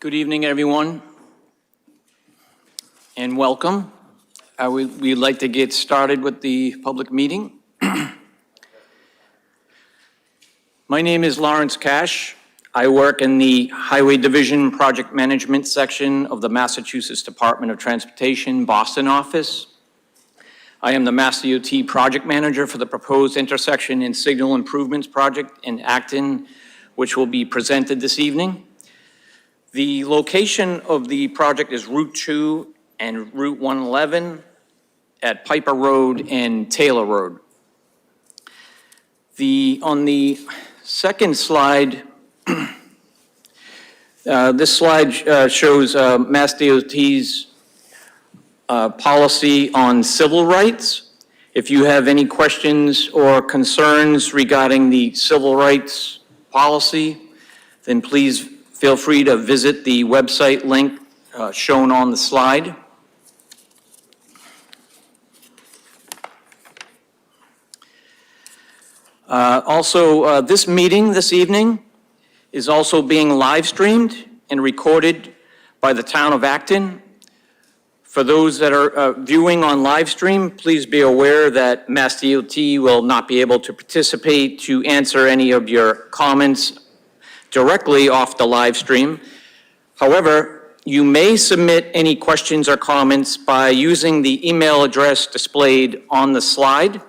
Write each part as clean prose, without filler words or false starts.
Good evening, everyone, and welcome. We'd like to get started with the public meeting. My name is Lawrence Cash. I work in the Highway Division Project Management section of the Massachusetts Department of Transportation Boston office. I am the MassDOT project manager for the proposed intersection and signal improvements project in Acton, which will be presented this evening. The location of the project is Route 2 and Route 111 at Piper Road and Taylor Road. On the second slide, this slide shows MassDOT's policy on civil rights. If you have any questions or concerns regarding the civil rights policy, then please feel free to visit the website link shown on the slide. This meeting this evening is also being live streamed and recorded by the town of Acton. For those that are viewing on live stream, please be aware that MassDOT will not be able to participate to answer any of your comments directly off the live stream. However, you may submit any questions or comments by using the email address displayed on the slide.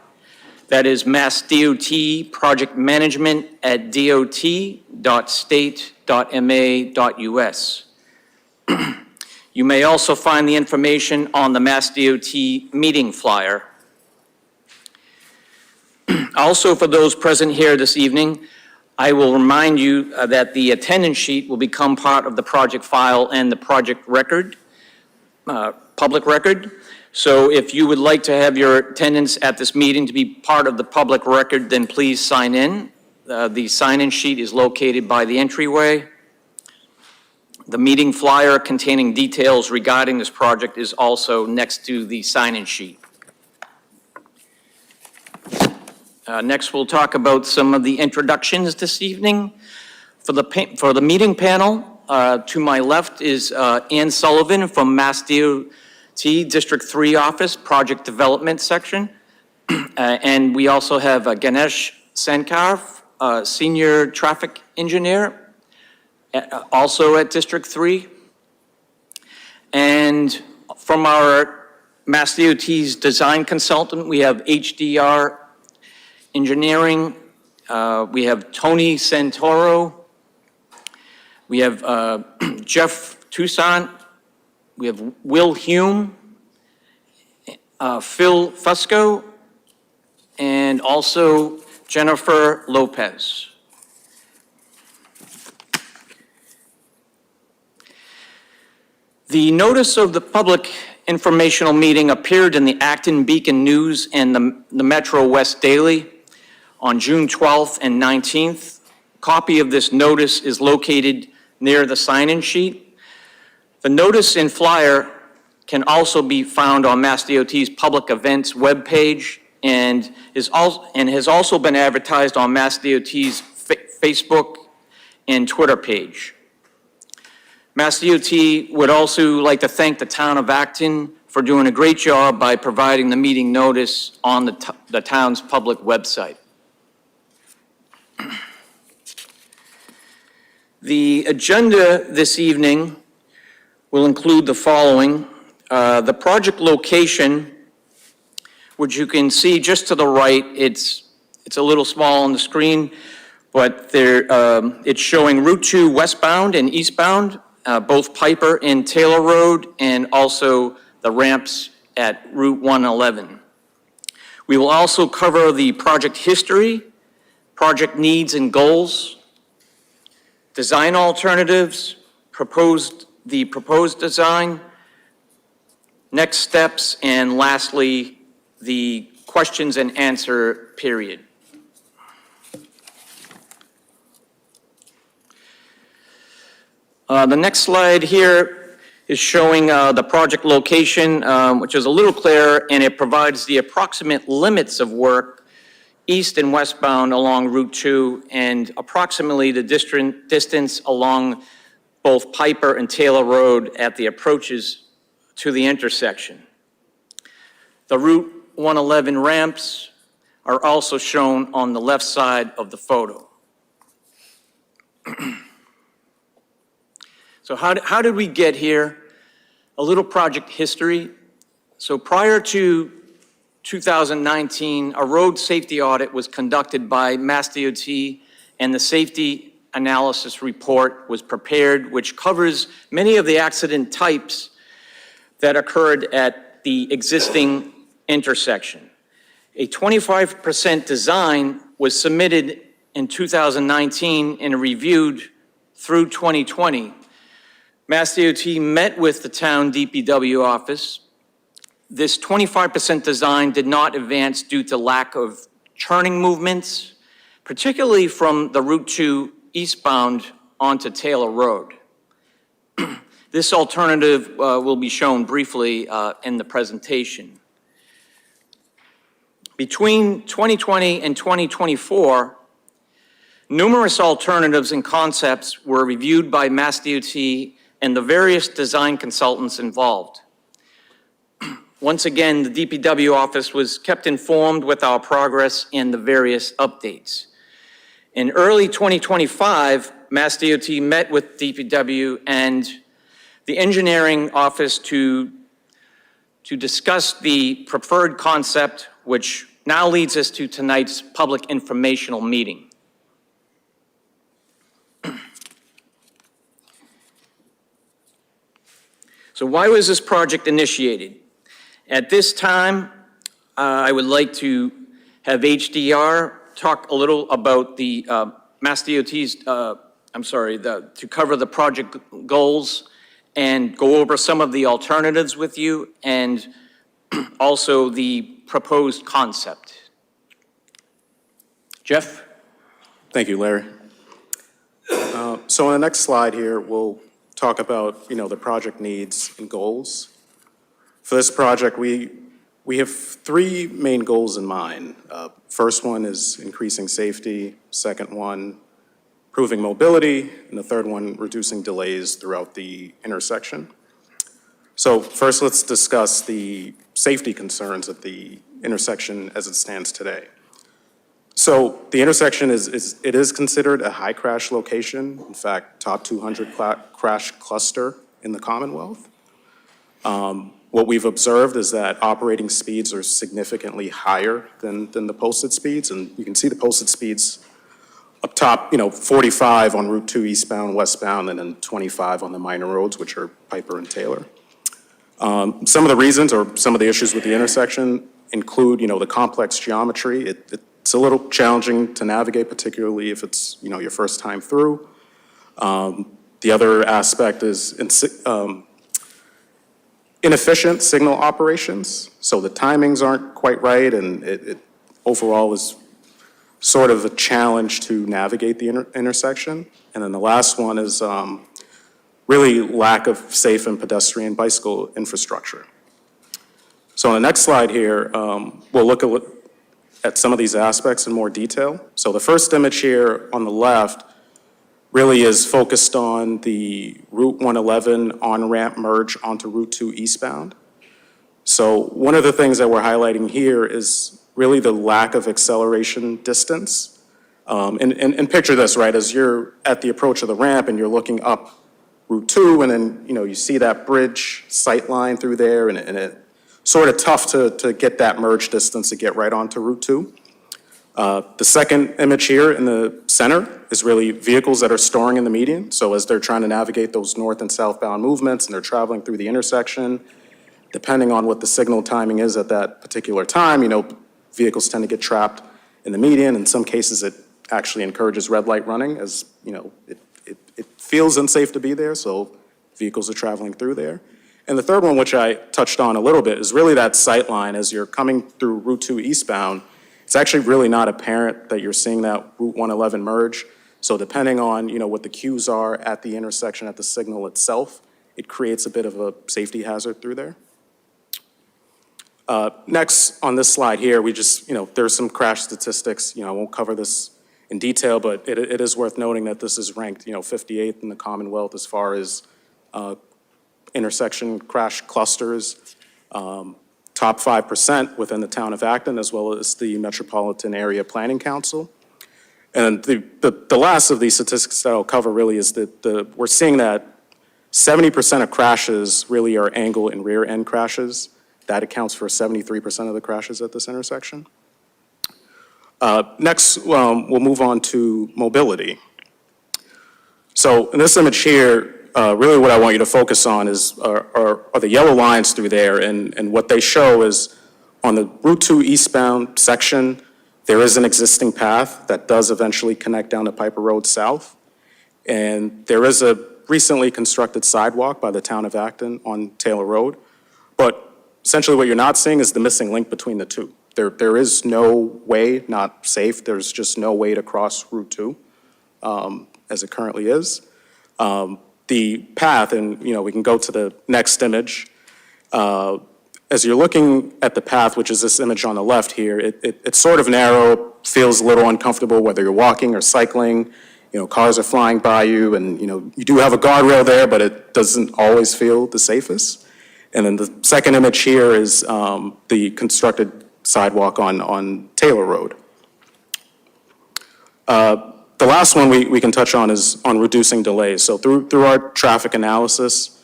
That is MassDOT Project Management at dot.state.ma.us. You may also find the information on the MassDOT meeting flyer. Also, for those present here this evening, I will remind you that the attendance sheet will become part of the project file and the project record, public record. So if you would like to have your attendance at this meeting to be part of the public record, then please sign in. The sign-in sheet is located by the entryway. The meeting flyer containing details regarding this project is also next to the sign-in sheet. Next, we'll talk about some of the introductions this evening. For the meeting panel, to my left is Ann Sullivan from MassDOT District 3 Office, Project Development Section. And we also have Ganesh Sankar, Senior Traffic Engineer, also at District 3. And from our MassDOT's design consultant, we have HDR Engineering, we have Tony Santoro, we have Jeff Toussaint, we have Will Hume, Phil Fusco, and also Jennifer Lopez. The notice of the public informational meeting appeared in the Acton Beacon News and the Metro West Daily on June 12th and 19th. Copy of this notice is located near the sign-in sheet. The notice and flyer can also be found on MassDOT's public events webpage and has also been advertised on MassDOT's Facebook and Twitter page. MassDOT would also like to thank the town of Acton for doing a great job by providing the meeting notice on the town's public website. The agenda this evening will include the following. The project location, which you can see just to the right, it's a little small on the screen, but it's showing Route 2 westbound and eastbound, both Piper and Taylor Road, and also the ramps at Route 111. We will also cover the project history, project needs and goals, design alternatives, the proposed design, next steps, and lastly, the questions and answer period. The next slide here is showing the project location, which is a little clearer, and it provides the approximate limits of work east and westbound along Route 2 and approximately the distance along both Piper and Taylor Road at the approaches to the intersection. The Route 111 ramps are also shown on the left side of the photo. So how did we get here? A little project history. So prior to 2019, a road safety audit was conducted by MassDOT, and the safety analysis report was prepared, which covers many of the accident types that occurred at the existing intersection. A 25% design was submitted in 2019 and reviewed through 2020. MassDOT met with the town DPW office. This 25% design did not advance due to lack of turning movements, particularly from the Route 2 eastbound onto Taylor Road. This alternative will be shown briefly in the presentation. Between 2020 and 2024, numerous alternatives and concepts were reviewed by MassDOT and the various design consultants involved. Once again, the DPW office was kept informed with our progress and the various updates. In early 2025, MassDOT met with DPW and the engineering office to discuss the preferred concept, which now leads us to tonight's public informational meeting. So why was this project initiated? At this time, I would like to have HDR talk a little about the MassDOT's, to cover the project goals and go over some of the alternatives with you and also the proposed concept. Jeff? Thank you, Larry. So on the next slide here, we'll talk about, the project needs and goals. For this project, we have three main goals in mind. First one is increasing safety, second one, improving mobility, and the third one, reducing delays throughout the intersection. So first, let's discuss the safety concerns at the intersection as it stands today. So the intersection is considered a high crash location. In fact, top 200 crash cluster in the Commonwealth. What we've observed is that operating speeds are significantly higher than the posted speeds, and you can see the posted speeds up top, 45 on Route 2 eastbound, westbound, and then 25 on the minor roads, which are Piper and Taylor. Some of the reasons or some of the issues with the intersection include, the complex geometry. It's a little challenging to navigate, particularly if it's, your first time through. The other aspect is inefficient signal operations. So the timings aren't quite right, and it overall is sort of a challenge to navigate the intersection. And then the last one is really lack of safe and pedestrian bicycle infrastructure. So on the next slide here, we'll look at some of these aspects in more detail. So the first image here on the left really is focused on the Route 111 on-ramp merge onto Route 2 eastbound. So one of the things that we're highlighting here is really the lack of acceleration distance. And picture this, right, as you're at the approach of the ramp and you're looking up Route 2, and then, you see that bridge sight line through there, and it's sort of tough to get that merge distance to get right onto Route 2. The second image here in the center is really vehicles that are storing in the median. So as they're trying to navigate those north and southbound movements and they're traveling through the intersection, depending on what the signal timing is at that particular time, vehicles tend to get trapped in the median. In some cases, it actually encourages red light running as, it feels unsafe to be there, so vehicles are traveling through there. And the third one, which I touched on a little bit, is really that sight line as you're coming through Route 2 eastbound. It's actually really not apparent that you're seeing that Route 111 merge. So depending on, what the cues are at the intersection, at the signal itself, it creates a bit of a safety hazard through there. Next on this slide here, we just, there's some crash statistics. I won't cover this in detail, but it is worth noting that this is ranked, 58th in the Commonwealth as far as intersection crash clusters, top 5% within the town of Acton, as well as the Metropolitan Area Planning Council. And the last of these statistics that I'll cover really is that we're seeing that 70% of crashes really are angle and rear end crashes. That accounts for 73% of the crashes at this intersection. Next, we'll move on to mobility. So in this image here, really what I want you to focus on are the yellow lines through there, and what they show is on the Route 2 eastbound section, there is an existing path that does eventually connect down to Piper Road South, and there is a recently constructed sidewalk by the town of Acton on Taylor Road, but essentially what you're not seeing is the missing link between the two. There is no way, not safe, there's just no way to cross Route 2 as it currently is. The path, and we can go to the next image. As you're looking at the path, which is this image on the left here, it's sort of narrow, feels a little uncomfortable whether you're walking or cycling. Cars are flying by you, and you do have a guardrail there, but it doesn't always feel the safest. And then the second image here is the constructed sidewalk on Taylor Road. The last one we can touch on is on reducing delays. So through our traffic analysis,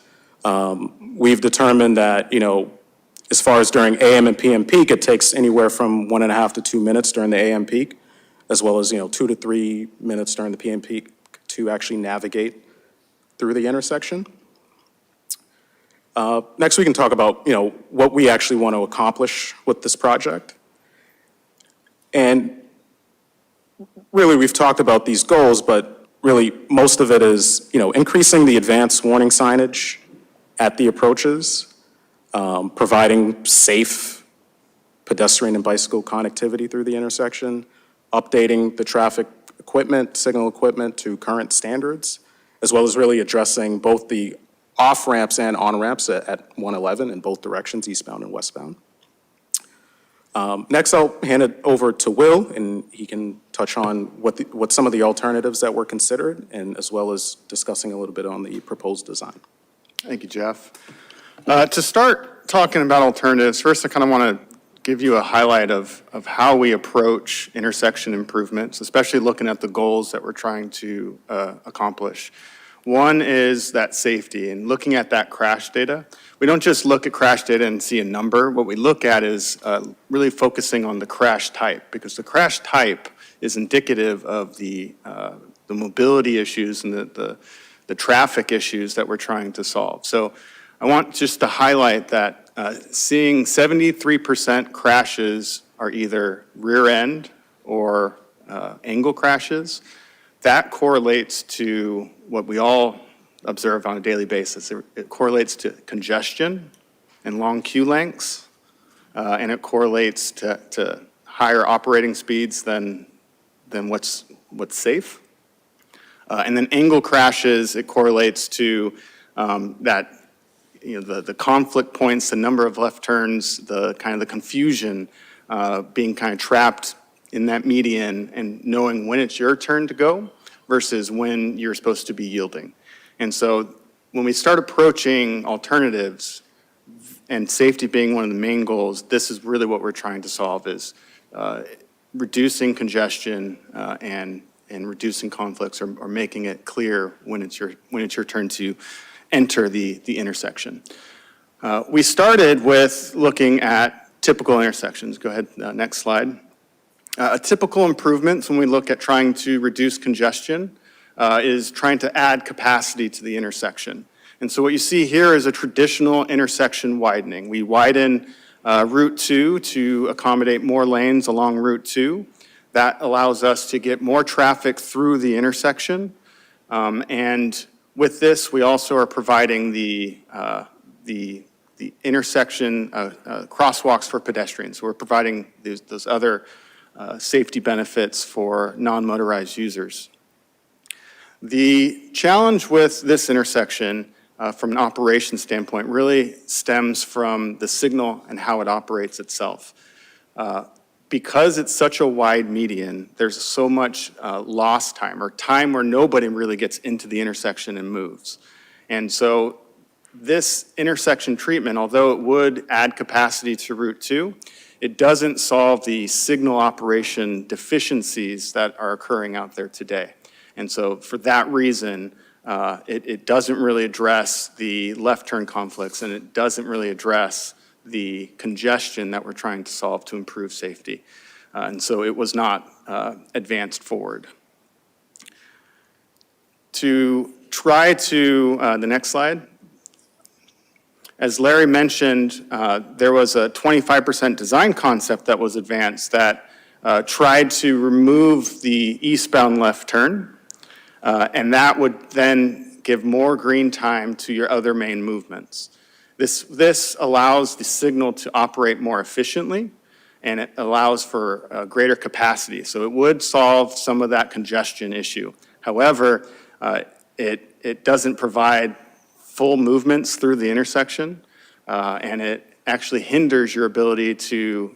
we've determined that, as far as during AM and PM peak, it takes anywhere from 1.5 to 2 minutes during the AM peak, as well as, 2 to 3 minutes during the PM peak to actually navigate through the intersection. Next, we can talk about, what we actually want to accomplish with this project. And really, we've talked about these goals, but really, most of it is, increasing the advanced warning signage at the approaches, providing safe pedestrian and bicycle connectivity through the intersection, updating the traffic equipment, signal equipment to current standards, as well as really addressing both the off-ramps and on-ramps at 111 in both directions, eastbound and westbound. Next, I'll hand it over to Will, and he can touch on what some of the alternatives that were considered, and as well as discussing a little bit on the proposed design. Thank you, Jeff. To start talking about alternatives, first I kind of want to give you a highlight of how we approach intersection improvements, especially looking at the goals that we're trying to accomplish. One is that safety, and looking at that crash data. We don't just look at crash data and see a number. What we look at is really focusing on the crash type, because the crash type is indicative of the mobility issues and the traffic issues that we're trying to solve. So I want just to highlight that seeing 73% crashes are either rear end or angle crashes. That correlates to what we all observe on a daily basis. It correlates to congestion and long queue lengths, and it correlates to higher operating speeds than what's safe. And then angle crashes, it correlates to that, the conflict points, the number of left turns, the confusion, being kind of trapped in that median and knowing when it's your turn to go versus when you're supposed to be yielding. And so when we start approaching alternatives, and safety being one of the main goals, this is really what we're trying to solve, is reducing congestion and reducing conflicts, or making it clear when it's your turn to enter the intersection. We started with looking at typical intersections. Go ahead, next slide. A typical improvement when we look at trying to reduce congestion is trying to add capacity to the intersection. And so what you see here is a traditional intersection widening. We widen Route 2 to accommodate more lanes along Route 2. That allows us to get more traffic through the intersection. And with this, we also are providing the intersection crosswalks for pedestrians. So we're providing those other safety benefits for non-motorized users. The challenge with this intersection from an operations standpoint really stems from the signal and how it operates itself. because it's such a wide median, there's so much lost time, or time where nobody really gets into the intersection and moves. And so this intersection treatment, although it would add capacity to Route 2, it doesn't solve the signal operation deficiencies that are occurring out there today. And so for that reason, it doesn't really address the left turn conflicts, and it doesn't really address the congestion that we're trying to solve to improve safety. And so it was not advanced forward. To try to, the next slide. As Larry mentioned, there was a 25% design concept that was advanced that tried to remove the eastbound left turn, and that would then give more green time to your other main movements. This allows the signal to operate more efficiently, and it allows for greater capacity. So it would solve some of that congestion issue. However, it doesn't provide full movements through the intersection, and it actually hinders your ability to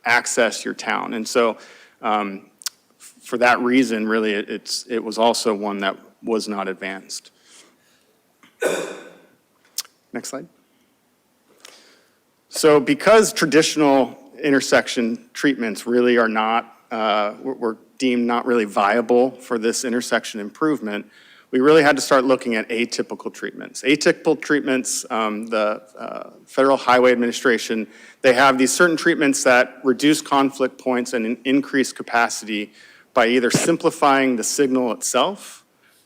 access your town. And so for that reason, really, it was also one that was not advanced. Next slide. So because traditional intersection treatments really are not, were deemed not really viable for this intersection improvement, we really had to start looking at atypical treatments. Atypical treatments, the Federal Highway Administration, they have these certain treatments that reduce conflict points and increase capacity by either simplifying the signal itself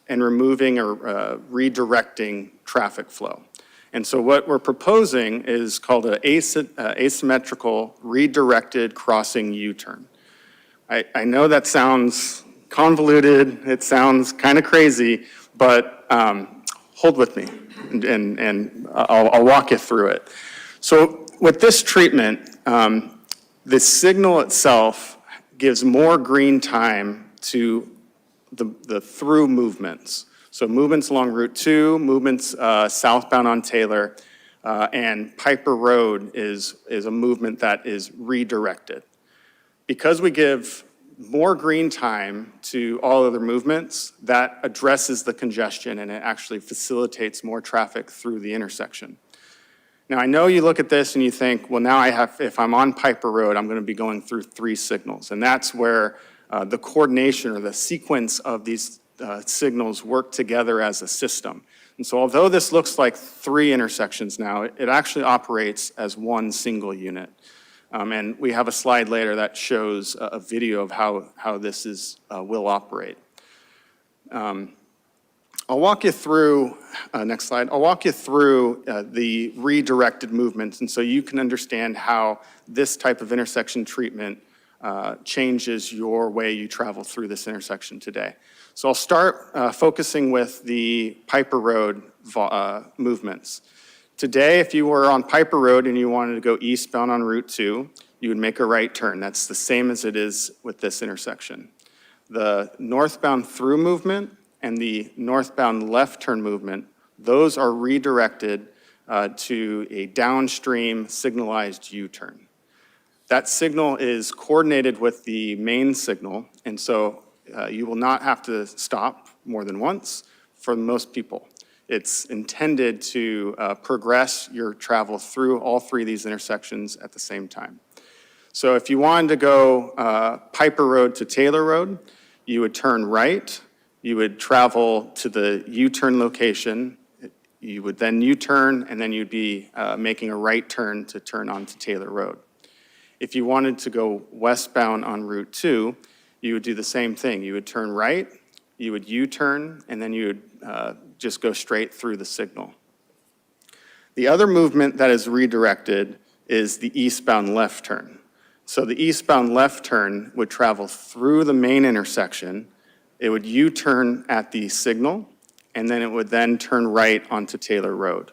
and removing or redirecting traffic flow. And so what we're proposing is called an asymmetrical redirected crossing U-turn. I know that sounds convoluted, it sounds kind of crazy, but hold with me and I'll walk you through it. So with this treatment, the signal itself gives more green time to the through movements. So movements along Route 2, movements southbound on Taylor, and Piper Road is a movement that is redirected. Because we give more green time to all other movements, that addresses the congestion and it actually facilitates more traffic through the intersection. Now, I know you look at this and you think, well, now if I'm on Piper Road, I'm going to be going through 3 signals. And that's where the coordination or the sequence of these signals work together as a system. And so although this looks like 3 intersections now, it actually operates as one single unit. And we have a slide later that shows a video of how this will operate. I'll walk you through, next slide, I'll walk you through the redirected movements, and so you can understand how this type of intersection treatment changes your way you travel through this intersection today. So I'll start focusing with the Piper Road movements. Today, if you were on Piper Road and you wanted to go eastbound on Route 2, you would make a right turn. That's the same as it is with this intersection. The northbound through movement and the northbound left turn movement, those are redirected to a downstream signalized U-turn. That signal is coordinated with the main signal, and so you will not have to stop more than once for most people. It's intended to progress your travel through all 3 of these intersections at the same time. So if you wanted to go Piper Road to Taylor Road, you would turn right, you would travel to the U-turn location, you would then U-turn, and then you'd be making a right turn to turn onto Taylor Road. If you wanted to go westbound on Route 2, you would do the same thing. You would turn right, you would U-turn, and then you would just go straight through the signal. The other movement that is redirected is the eastbound left turn. So the eastbound left turn would travel through the main intersection, it would U-turn at the signal, and then it would then turn right onto Taylor Road.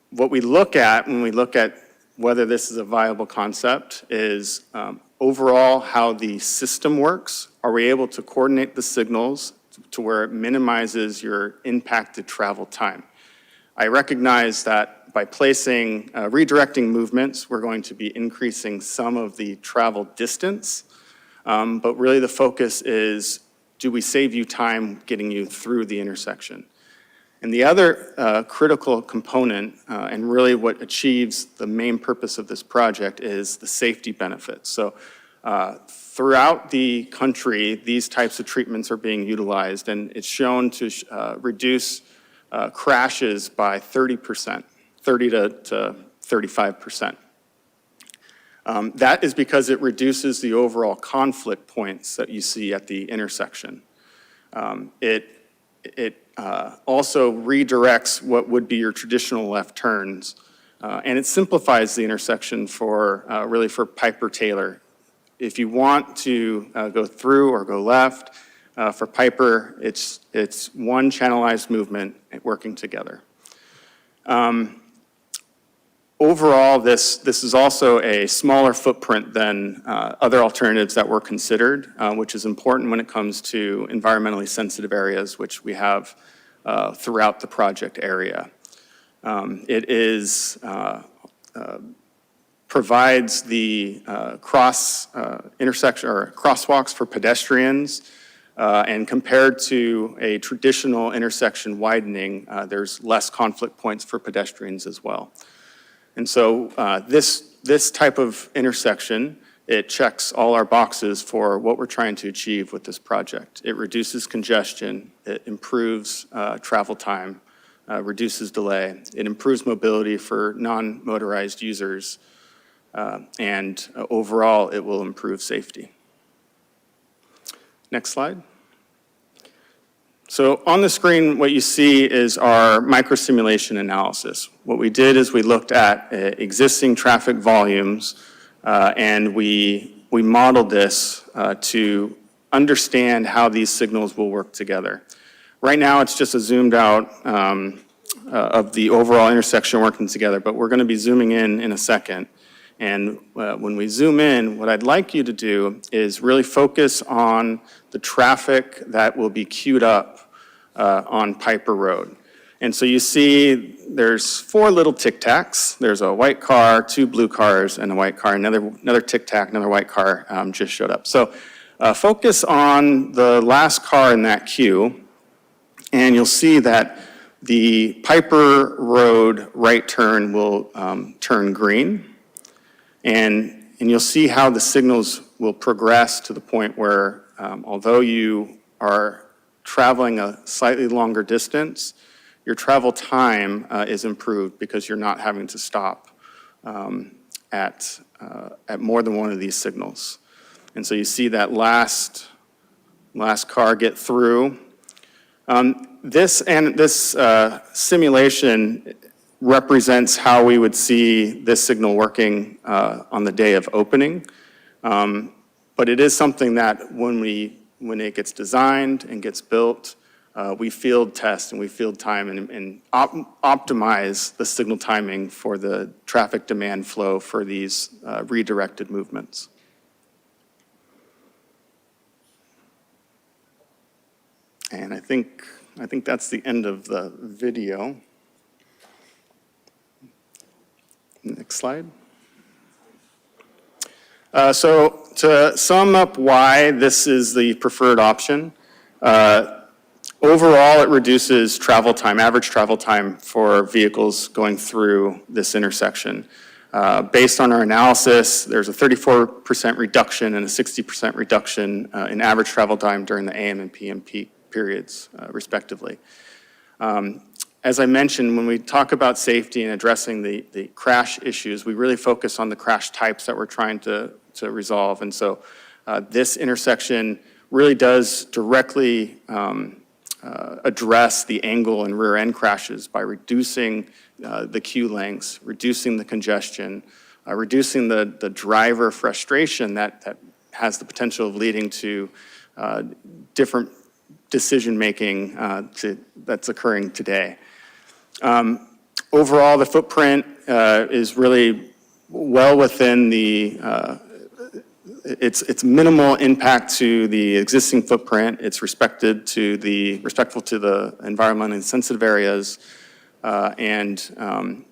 What we look at when we look at whether this is a viable concept is overall how the system works. Are we able to coordinate the signals to where it minimizes your impacted travel time? I recognize that by placing, redirecting movements, we're going to be increasing some of the travel distance. But really the focus is, do we save you time getting you through the intersection? And the other critical component, and really what achieves the main purpose of this project, is the safety benefits. So throughout the country, these types of treatments are being utilized, and it's shown to reduce crashes by 30%, 30 to 35%. That is because it reduces the overall conflict points that you see at the intersection. It also redirects what would be your traditional left turns, and it simplifies the intersection for really for Piper-Taylor. If you want to go through or go left, for Piper, it's one channelized movement working together. Overall, this is also a smaller footprint than other alternatives that were considered, which is important when it comes to environmentally sensitive areas, which we have throughout the project area. It is provides the intersection or crosswalks for pedestrians, and compared to a traditional intersection widening, there's less conflict points for pedestrians as well. And so this type of intersection, it checks all our boxes for what we're trying to achieve with this project. It reduces congestion, it improves travel time, reduces delay, it improves mobility for non-motorized users, and overall, it will improve safety. Next slide. So on the screen, what you see is our microsimulation analysis. What we did is we looked at existing traffic volumes, and we modeled this to understand how these signals will work together. Right now, it's just a zoomed out of the overall intersection working together, but we're going to be zooming in a second. And when we zoom in, what I'd like you to do is really focus on the traffic that will be queued up on Piper Road. And so you see there's 4 little tic-tacs. There's a white car, 2 blue cars, and a white car. Another tic-tac, another white car just showed up. So focus on the last car in that queue, and you'll see that the Piper Road right turn will turn green. And you'll see how the signals will progress to the point where, although you are traveling a slightly longer distance, your travel time is improved because you're not having to stop at more than one of these signals. And so you see that last car get through. This simulation represents how we would see this signal working on the day of opening. But it is something that when it gets designed and gets built, we field test and we field time and optimize the signal timing for the traffic demand flow for these redirected movements. And I think that's the end of the video. Next slide. So to sum up why this is the preferred option, overall it reduces travel time, average travel time for vehicles going through this intersection. Based on our analysis, there's a 34% reduction and a 60% reduction in average travel time during the AM and PM peak periods, respectively. As I mentioned, when we talk about safety and addressing the crash issues, we really focus on the crash types that we're trying to resolve. And so this intersection really does directly address the angle and rear end crashes by reducing the queue lengths, reducing the congestion, reducing the driver frustration that has the potential of leading to different decision-making that's occurring today. Overall, the footprint is really well within the, it's minimal impact to the existing footprint. It's respectful to the environmentally sensitive areas, and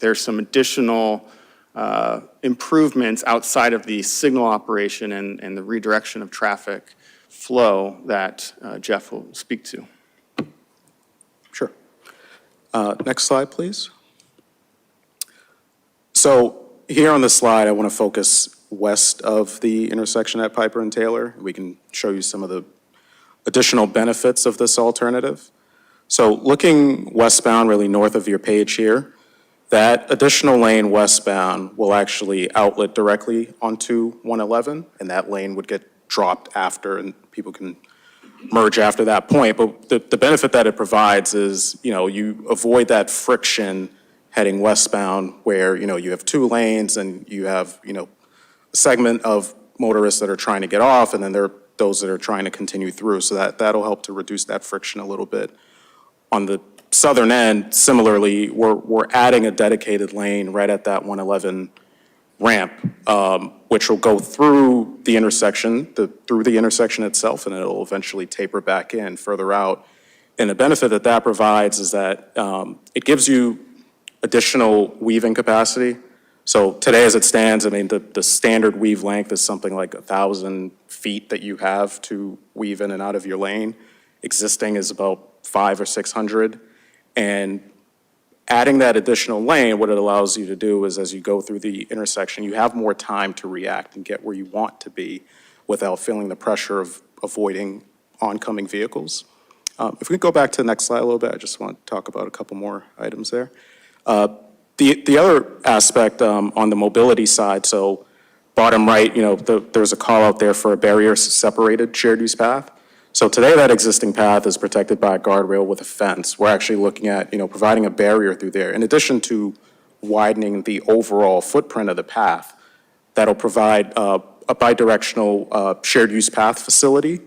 there's some additional improvements outside of the signal operation and the redirection of traffic flow that Jeff will speak to. Sure. Next slide, please. So here on the slide, I want to focus west of the intersection at Piper and Taylor. We can show you some of the additional benefits of this alternative. So looking westbound, really north of your page here, that additional lane westbound will actually outlet directly onto 111, and that lane would get dropped after, and people can merge after that point. But the benefit that it provides is, you avoid that friction heading westbound where, you have two lanes and you have, a segment of motorists that are trying to get off, and then there are those that are trying to continue through. So that'll help to reduce that friction a little bit. On the southern end, similarly, we're adding a dedicated lane right at that 111 ramp, which will go through the intersection, through the intersection itself, and it'll eventually taper back in further out. And the benefit that that provides is that it gives you additional weaving capacity. So today, as it stands, I mean, the standard weave length is something like 1,000 feet that you have to weave in and out of your lane. Existing is about 500 or 600. And adding that additional lane, what it allows you to do is as you go through the intersection, you have more time to react and get where you want to be without feeling the pressure of avoiding oncoming vehicles. If we go back to the next slide a little bit, I just want to talk about a couple more items there. The other aspect on the mobility side, so bottom right, there's a call out there for a barrier-separated shared use path. So today that existing path is protected by a guardrail with a fence. We're actually looking at, providing a barrier through there. In addition to widening the overall footprint of the path, that'll provide a bidirectional shared use path facility.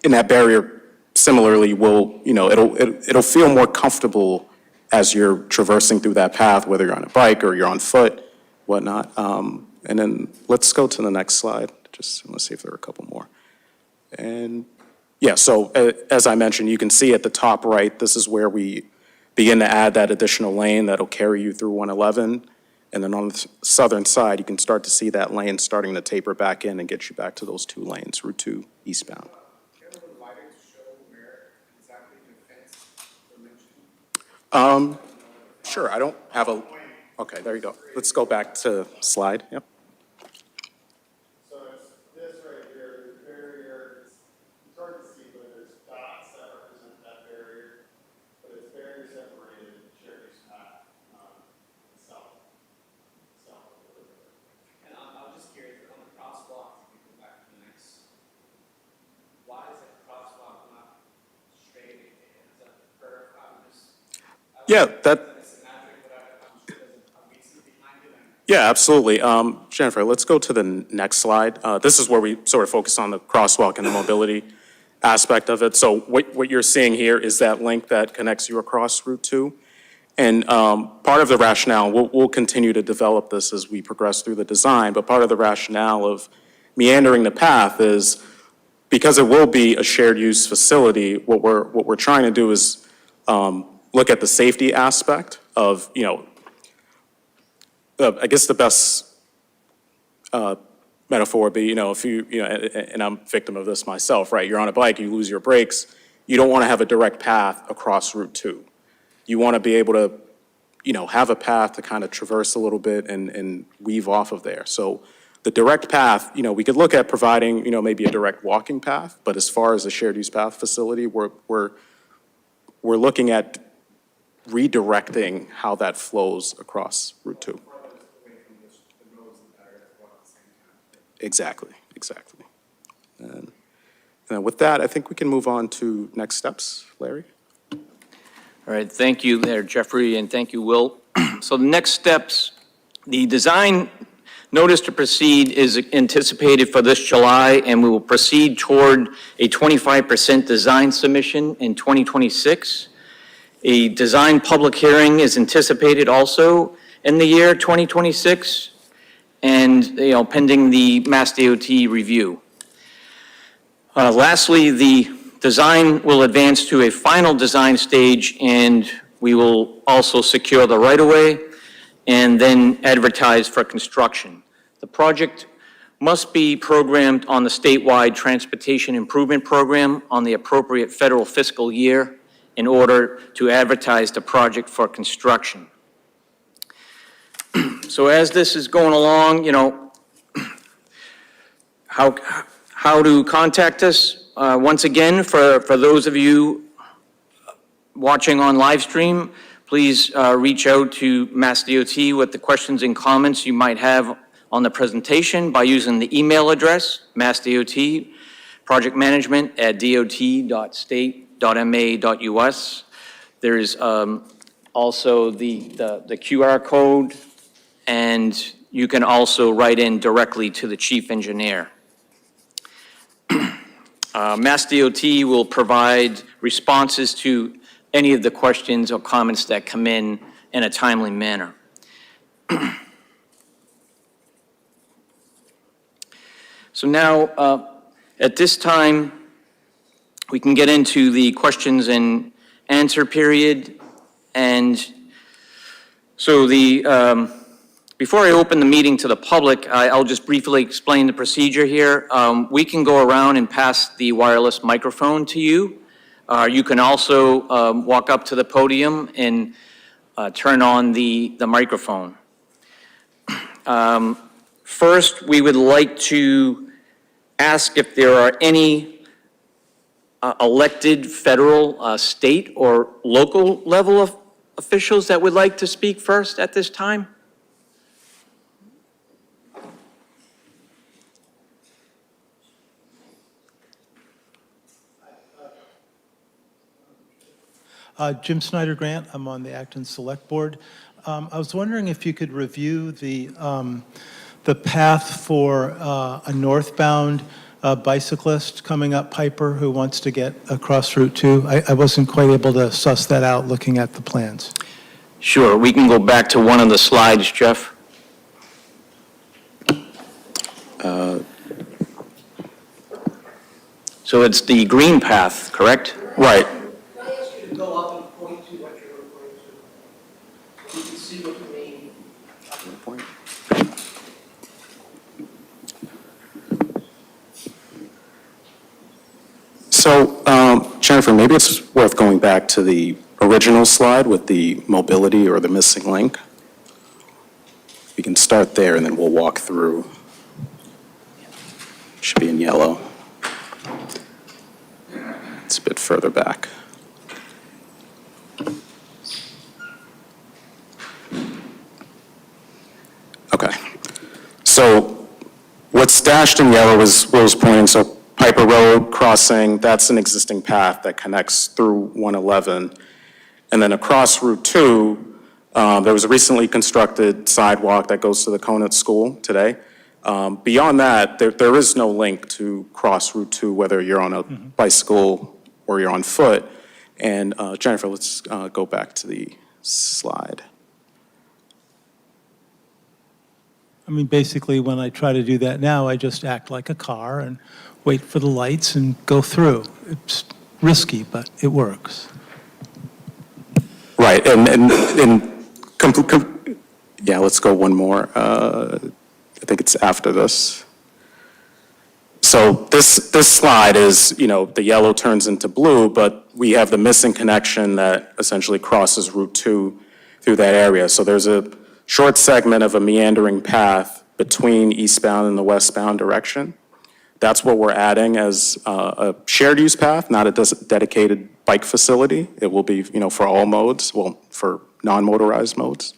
And that barrier similarly will, it'll feel more comfortable as you're traversing through that path, whether you're on a bike or you're on foot, whatnot. And then let's go to the next slide. Just want to see if there are a couple more. And yeah, so as I mentioned, you can see at the top right, this is where we begin to add that additional lane that'll carry you through 111. And then on the southern side, you can start to see that lane starting to taper back in and get you back to those two lanes, Route 2 eastbound. Sure, I don't have a, okay, there you go. Let's go back to slide, yep. So it's this right here, the barrier, it's hard to see, but there's dots that represent that barrier, but it's barrier separated, shared use path itself. And I'm just curious, on the crosswalk, if we go back to the next, why is that crosswalk not straight? Is that the curve? Yeah, yeah, absolutely. Jennifer, let's go to the next slide. This is where we sort of focus on the crosswalk and the mobility aspect of it. So what you're seeing here is that link that connects you across Route 2. And part of the rationale, we'll continue to develop this as we progress through the design, but part of the rationale of meandering the path is because it will be a shared use facility, what we're trying to do is look at the safety aspect of, I guess the best metaphor would be, if you, and I'm a victim of this myself, right? You're on a bike, you lose your brakes, you don't want to have a direct path across Route 2. You want to be able to, have a path to kind of traverse a little bit and weave off of there. So the direct path, we could look at providing, maybe a direct walking path, but as far as a shared use path facility, we're looking at redirecting how that flows across Route 2. Exactly. And with that, I think we can move on to next steps. Larry? All right, thank you there, Jeffrey, and thank you, Will. So the next steps, the design notice to proceed is anticipated for this July, and we will proceed toward a 25% design submission in 2026. A design public hearing is anticipated also in the year 2026, and, pending the MassDOT review. Lastly, the design will advance to a final design stage, and we will also secure the right-of-way and then advertised for construction. The project must be programmed on the statewide Transportation Improvement Program on the appropriate federal fiscal year in order to advertise the project for construction. So as this is going along, how to contact us? Once again, for those of you watching on live stream, please reach out to MassDOT with the questions and comments you might have on the presentation by using the email address, MassDOT, projectmanagement@dot.state.ma.us. There's also the QR code, and you can also write in directly to the chief engineer. MassDOT will provide responses to any of the questions or comments that come in a timely manner. So now, at this time, we can get into the questions and answer period. And so before I open the meeting to the public, I'll just briefly explain the procedure here. We can go around and pass the wireless microphone to you. You can also walk up to the podium and turn on the microphone. First, we would like to ask if there are any elected federal, state, or local level of officials that would like to speak first at this time. Jim Snyder Grant, I'm on the Acton Select Board. I was wondering if you could review the path for a northbound bicyclist coming up Piper who wants to get across Route 2. I wasn't quite able to suss that out looking at the plans. Sure, we can go back to one of the slides, Jeff. So it's the green path, correct? Right. Can I ask you to go up and point to what you're referring to? You can see what you mean. So, Jennifer, maybe it's worth going back to the original slide with the mobility or the missing link. We can start there and then we'll walk through. Should be in yellow. It's a bit further back. Okay. So what's dashed in yellow is where I was pointing. So Piper Road crossing, that's an existing path that connects through 111. And then across Route 2, there was a recently constructed sidewalk that goes to the Conant School today. Beyond that, there is no link to cross Route 2, whether you're on a bicycle or you're on foot. And Jennifer, let's go back to the slide. I mean, basically, when I try to do that now, I just act like a car and wait for the lights and go through. It's risky, but it works. Right, yeah, let's go one more. I think it's after this. So this slide is, the yellow turns into blue, but we have the missing connection that essentially crosses Route 2 through that area. So there's a short segment of a meandering path between eastbound and the westbound direction. That's what we're adding as a shared use path, not a dedicated bike facility. It will be, for all modes, well, for non-motorized modes.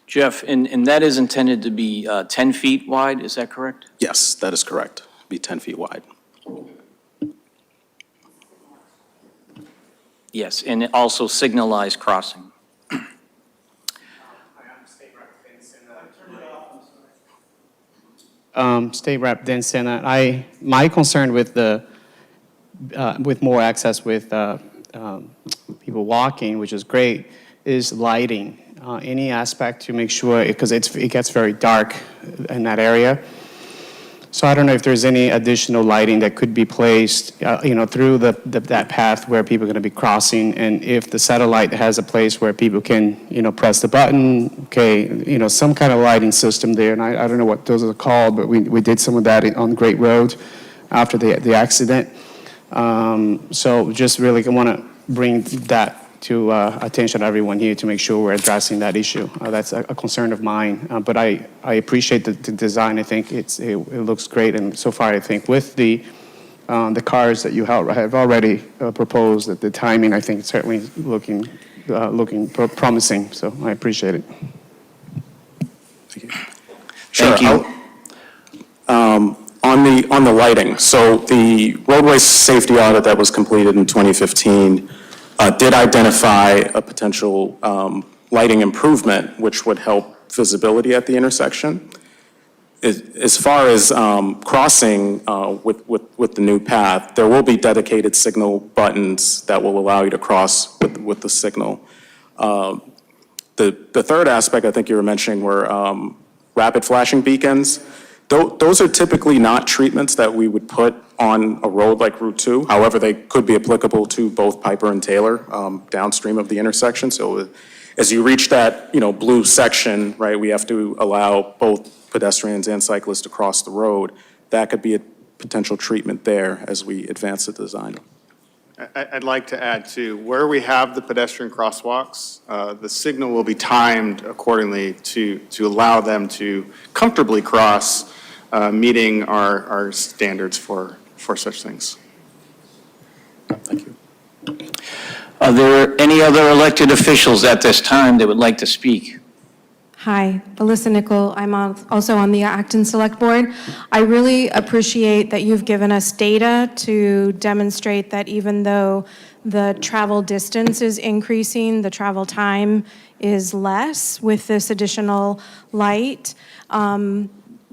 Jeff, and that is intended to be 10 feet wide, is that correct? Yes, that is correct. Be 10 feet wide. Yes, and also signalized crossing. State Rep Dan Sena. My concern with with more access with people walking, which is great, is lighting. Any aspect to make sure, because it gets very dark in that area. So I don't know if there's any additional lighting that could be placed, through that path where people are going to be crossing, and if the satellite has a place where people can, press the button, okay, some kind of lighting system there, and I don't know what those are called, but we did some of that on Great Road after the accident. So just really want to bring that to attention of everyone here to make sure we're addressing that issue. That's a concern of mine. But I appreciate the design. I think it looks great. And so far, I think with the cars that you have already proposed, that the timing, I think, is certainly looking promising. So I appreciate it. Sure. Thank you. On the lighting, so the roadway safety audit that was completed in 2015 did identify a potential lighting improvement, which would help visibility at the intersection. As far as crossing with the new path, there will be dedicated signal buttons that will allow you to cross with the signal. The third aspect I think you were mentioning were rapid flashing beacons. Those are typically not treatments that we would put on a road like Route 2. However, they could be applicable to both Piper and Taylor downstream of the intersection. So as you reach that, blue section, right, we have to allow both pedestrians and cyclists to cross the road. That could be a potential treatment there as we advance the design. I'd like to add too, where we have the pedestrian crosswalks, the signal will be timed accordingly to allow them to comfortably cross, meeting our standards for such things. Thank you. Are there any other elected officials at this time that would like to speak? Hi, Alyssa Nickel. I'm also on the Acton Select Board. I really appreciate that you've given us data to demonstrate that even though the travel distance is increasing, the travel time is less with this additional light.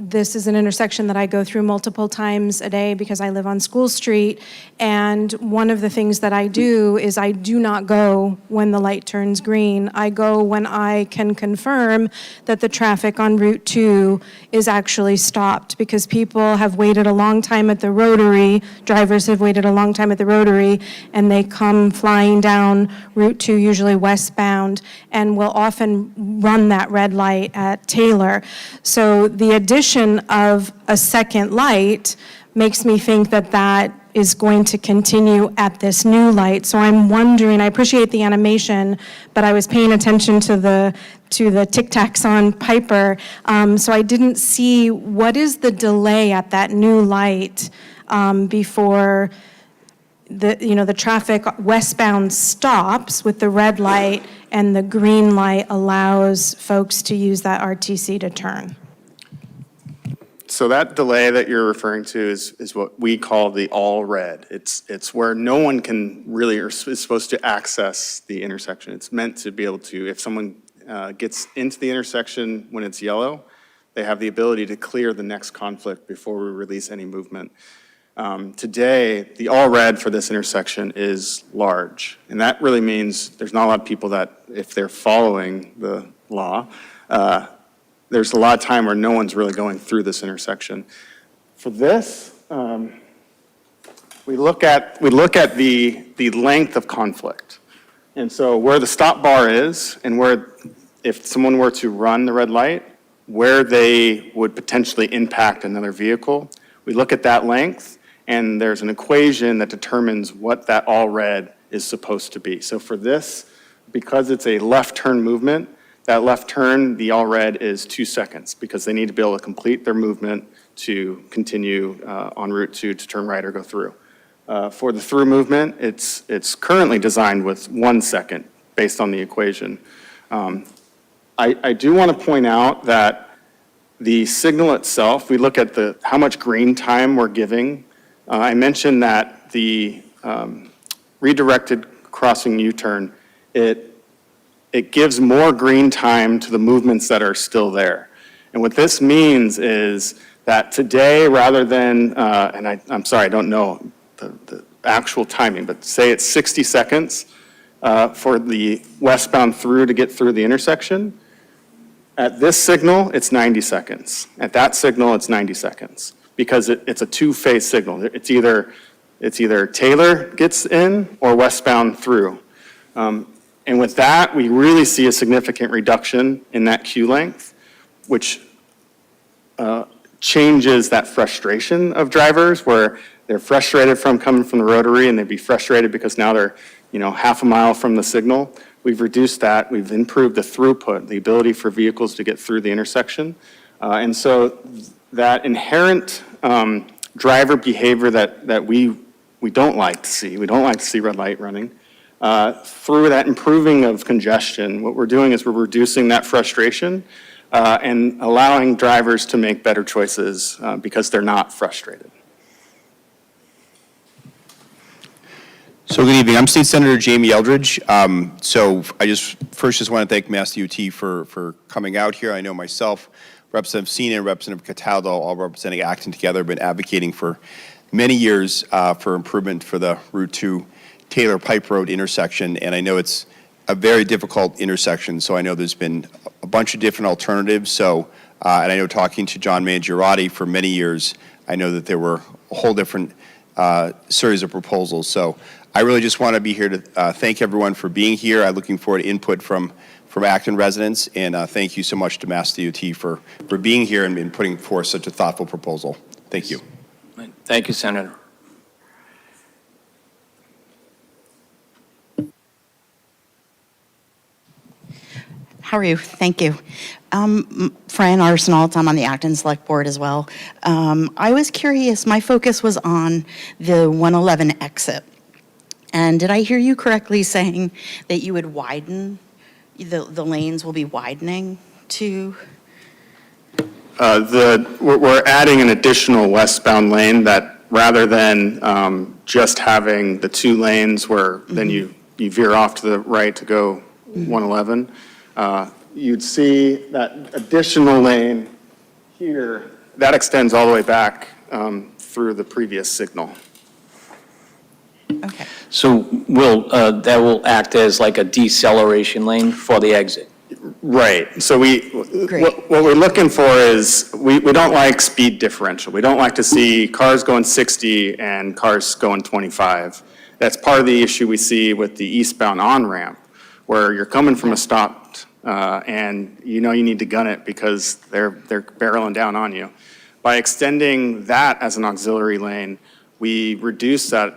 This is an intersection that I go through multiple times a day because I live on School Street. And one of the things that I do is I do not go when the light turns green. I go when I can confirm that the traffic on Route 2 is actually stopped, because people have waited a long time at the rotary, drivers have waited a long time at the rotary, and they come flying down Route 2, usually westbound, and will often run that red light at Taylor. So the addition of a second light makes me think that that is going to continue at this new light. So I'm wondering, I appreciate the animation, but I was paying attention to the Tic Tacs on Piper, so I didn't see what is the delay at that new light before the traffic westbound stops with the red light and the green light allows folks to use that RTC to turn. So that delay that you're referring to is what we call the all red. It's where no one can really or is supposed to access the intersection. It's meant to be able to, if someone gets into the intersection when it's yellow, they have the ability to clear the next conflict before we release any movement. Today, the all red for this intersection is large. And that really means there's not a lot of people that, if they're following the law, there's a lot of time where no one's really going through this intersection. For this, we look at the length of conflict. And so where the stop bar is and where, if someone were to run the red light, where they would potentially impact another vehicle, we look at that length, and there's an equation that determines what that all red is supposed to be. So for this, because it's a left turn movement, that left turn, the all red is 2 seconds, because they need to be able to complete their movement to continue on Route 2 to turn right or go through. For the through movement, it's currently designed with 1 second based on the equation. I do want to point out that the signal itself, we look at how much green time we're giving. I mentioned that the redirected crossing U-turn, it gives more green time to the movements that are still there. And what this means is that today, rather than, and I'm sorry, I don't know the actual timing, but say it's 60 seconds for the westbound through to get through the intersection. At this signal, it's 90 seconds. At that signal, it's 90 seconds. because it's a two-phase signal. It's either Taylor gets in or westbound through. And with that, we really see a significant reduction in that queue length, which changes that frustration of drivers where they're frustrated from coming from the rotary and they'd be frustrated because now they're, half a mile from the signal. We've reduced that. We've improved the throughput, the ability for vehicles to get through the intersection. And so that inherent driver behavior that we don't like to see, we don't like to see red light running, through that improving of congestion, what we're doing is we're reducing that frustration and allowing drivers to make better choices because they're not frustrated. So good evening. I'm State Senator Jamie Eldridge. So I just want to thank MassDOT for coming out here. I know myself, Representative Sina, and Representative Cataldo, all representing Acton together, have been advocating for many years for improvement for the Route 2 Taylor Pipe Road intersection, and I know it's a very difficult intersection, so I know there's been a bunch of different alternatives. So, and I know talking to John Mangiarotti for many years, I know that there were a whole different series of proposals. So I really just want to be here to thank everyone for being here. I'm looking forward to input from Acton residents, and thank you so much to MassDOT for being here and putting forth such a thoughtful proposal. Thank you. Thank you, Senator. How are you? Thank you. Fran Arsenault, I'm on the Acton Select Board as well. I was curious, my focus was on the 111 exit. And did I hear you correctly saying that you would widen, the lanes will be widening to? We're adding an additional westbound lane that rather than just having the two lanes where then you veer off to the right to go 111, you'd see that additional lane here, that extends all the way back through the previous signal. Okay. So that will act as like a deceleration lane for the exit? Right. So Great. what we're looking for is, we don't like speed differential. We don't like to see cars going 60 and cars going 25. That's part of the issue we see with the eastbound on-ramp, where you're coming from a stop and you need to gun it because they're barreling down on you. By extending that as an auxiliary lane, we reduce that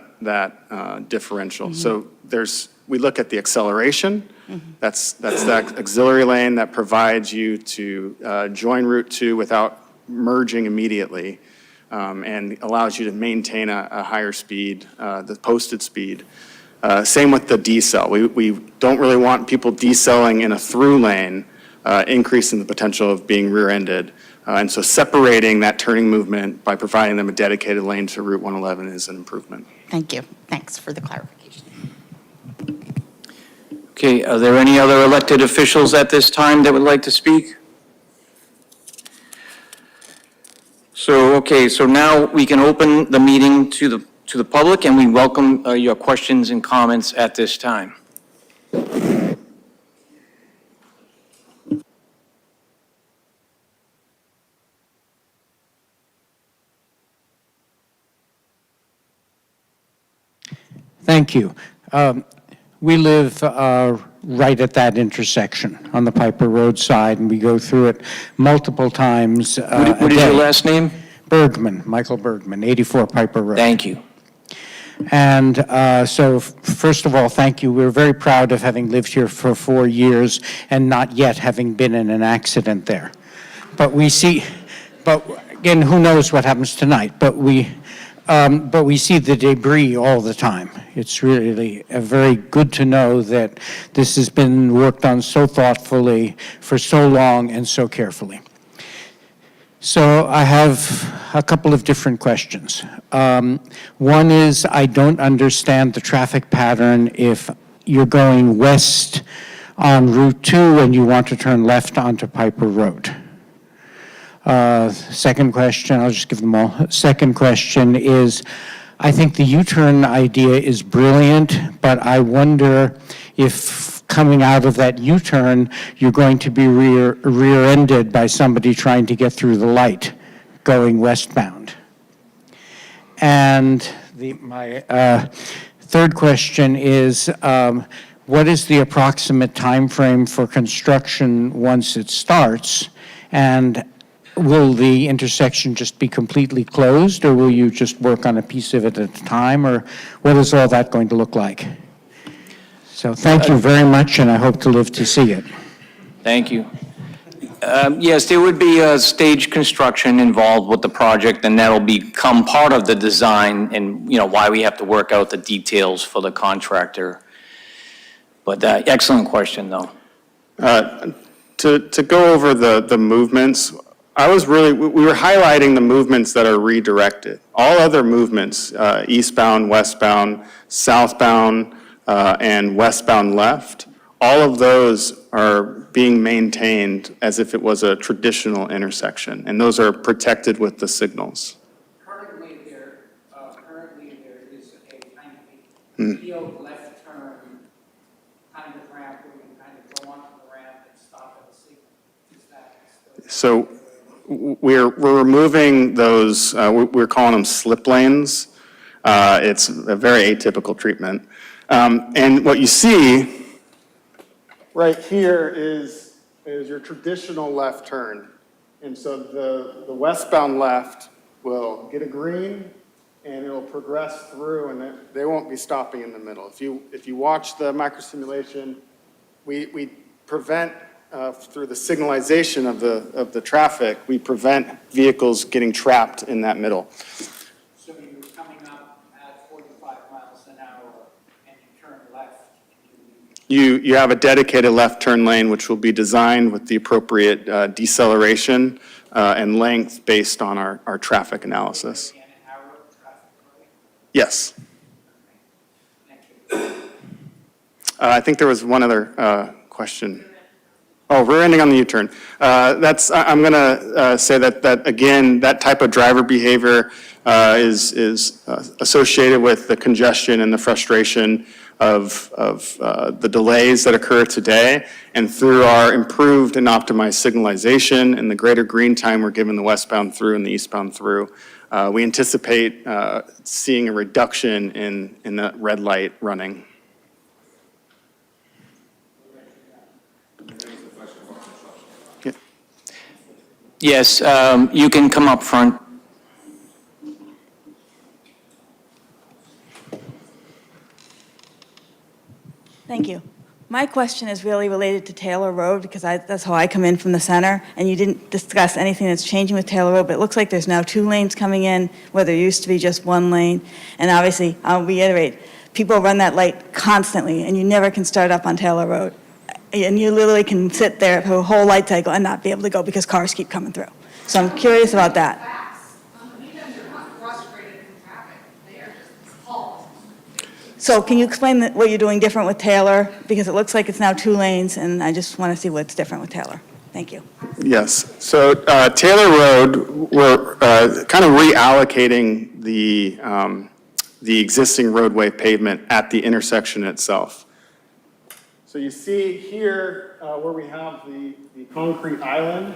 differential. So we look at the acceleration. That's that auxiliary lane that provides you to join Route 2 without merging immediately, and allows you to maintain a higher speed, the posted speed. Same with the decel. We don't really want people decelling in a through lane, increasing the potential of being rear-ended. And so separating that turning movement by providing them a dedicated lane to Route 111 is an improvement. Thank you. Thanks for the clarification. Okay, are there any other elected officials at this time that would like to speak? So now we can open the meeting to the public, and we welcome your questions and comments at this time. Thank you. We live right at that intersection on the Piper Road side, and we go through it multiple times What is your last name? Bergman, Michael Bergman, 84 Piper Road. Thank you. And so first of all, thank you. We're very proud of having lived here for 4 years and not yet having been in an accident there. But again, who knows what happens tonight, but we see the debris all the time. It's really very good to know that this has been worked on so thoughtfully for so long and so carefully. So I have a couple of different questions. One is, I don't understand the traffic pattern if you're going west on Route 2 and you want to turn left onto Piper Road. Second question, I'll just give them all. Second question is, I think the U-turn idea is brilliant, but I wonder if coming out of that U-turn, you're going to be rear-ended by somebody trying to get through the light going westbound. And my third question is, what is the approximate time frame for construction once it starts? And will the intersection just be completely closed, or will you just work on a piece of it at a time, or what is all that going to look like? So thank you very much, and I hope to live to see it. Thank you. Yes, there would be a stage construction involved with the project, and that'll become part of the design and, why we have to work out the details for the contractor. But excellent question, though. To go over the movements, we were highlighting the movements that are redirected. All other movements, eastbound, westbound, southbound, and westbound left, all of those are being maintained as if it was a traditional intersection, and those are protected with the signals. Currently there is a kind of field left turn kind of ramp where you kind of go onto the ramp and stop at the signal. Is that still? So we're removing those, we're calling them slip lanes. It's a very atypical treatment. And what you see right here is your traditional left turn. And so the westbound left will get a green and it'll progress through, and they won't be stopping in the middle. If you watch the microsimulation, we prevent through the signalization of the traffic, we prevent vehicles getting trapped in that middle. So you're coming up at 45 miles an hour and you turn left. You have a dedicated left turn lane, which will be designed with the appropriate deceleration and length based on our traffic analysis. An hour of traffic, right? Yes. Thank you. I think there was one other question. Oh, we're ending on the U-turn. I'm going to say that again, that type of driver behavior is associated with the congestion and the frustration of the delays that occur today. And through our improved and optimized signalization and the greater green time we're giving the westbound through and the eastbound through, we anticipate seeing a reduction in that red light running. Yes, you can come up front. Thank you. My question is really related to Taylor Road, because that's how I come in from the center, and you didn't discuss anything that's changing with Taylor Road, but it looks like there's now 2 lanes coming in, where there used to be just 1 lane. And obviously, I'll reiterate, people run that light constantly, and you never can start up on Taylor Road. And you literally can sit there for a whole light cycle and not be able to go because cars keep coming through. So I'm curious about that. So can you explain what you're doing different with Taylor? Because it looks like it's now 2 lanes, and I just want to see what's different with Taylor. Thank you. Yes. So Taylor Road, we're kind of reallocating the existing roadway pavement at the intersection itself. So you see here where we have the concrete island.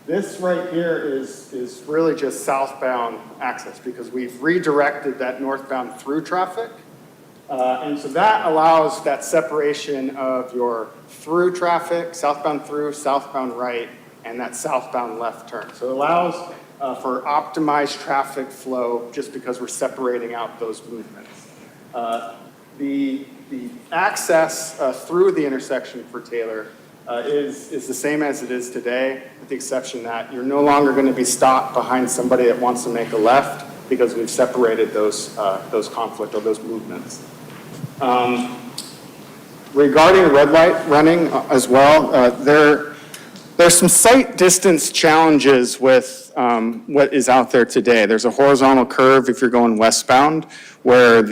This right here is really just southbound access because we've redirected that northbound through traffic. And so that allows that separation of your through traffic, southbound through, southbound right, and that southbound left turn. So it allows for optimized traffic flow just because we're separating out those movements. The access through the intersection for Taylor is the same as it is today, with the exception that you're no longer going to be stopped behind somebody that wants to make a left because we've separated those conflict or those movements. Regarding red light running as well, there's some sight distance challenges with what is out there today. There's a horizontal curve if you're going westbound where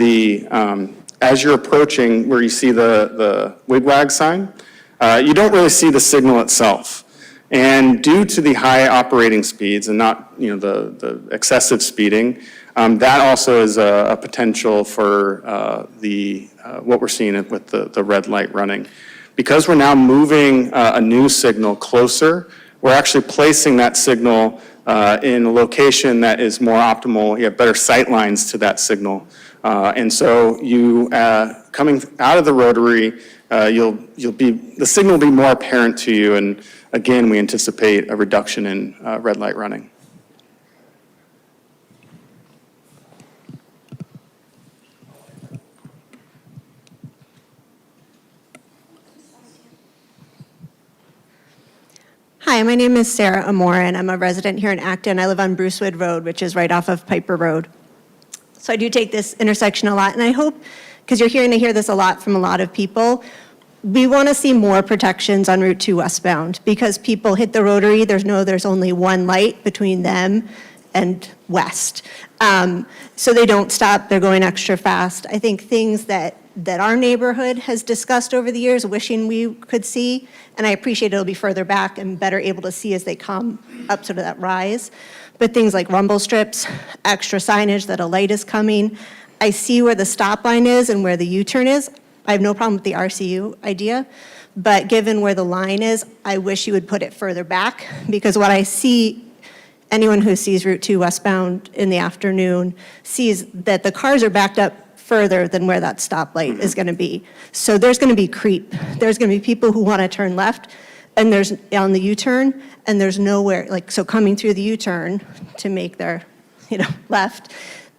as you're approaching where you see the wigwag sign, you don't really see the signal itself. And due to the high operating speeds and not the excessive speeding, that also is a potential for what we're seeing with the red light running. Because we're now moving a new signal closer, we're actually placing that signal in a location that is more optimal. You have better sight lines to that signal. And so you, coming out of the rotary, the signal will be more apparent to you. And again, we anticipate a reduction in red light running. Hi, my name is Sarah Amore, and I'm a resident here in Acton. I live on Brucewood Road, which is right off of Piper Road. So I do take this intersection a lot, and I hope, because you're hearing to hear this a lot from a lot of people, we want to see more protections on Route 2 westbound, because people hit the rotary, there's only one light between them and west. So they don't stop, they're going extra fast. I think things that our neighborhood has discussed over the years, wishing we could see, and I appreciate it'll be further back and better able to see as they come up to that rise. But things like rumble strips, extra signage that a light is coming. I see where the stop line is and where the U-turn is. I have no problem with the RCU idea, but given where the line is, I wish you would put it further back, because what I see, anyone who sees Route 2 westbound in the afternoon sees that the cars are backed up further than where that stoplight is going to be. So there's going to be creep. There's going to be people who want to turn left, and there's on the U-turn, and there's nowhere, so coming through the U-turn to make their, left,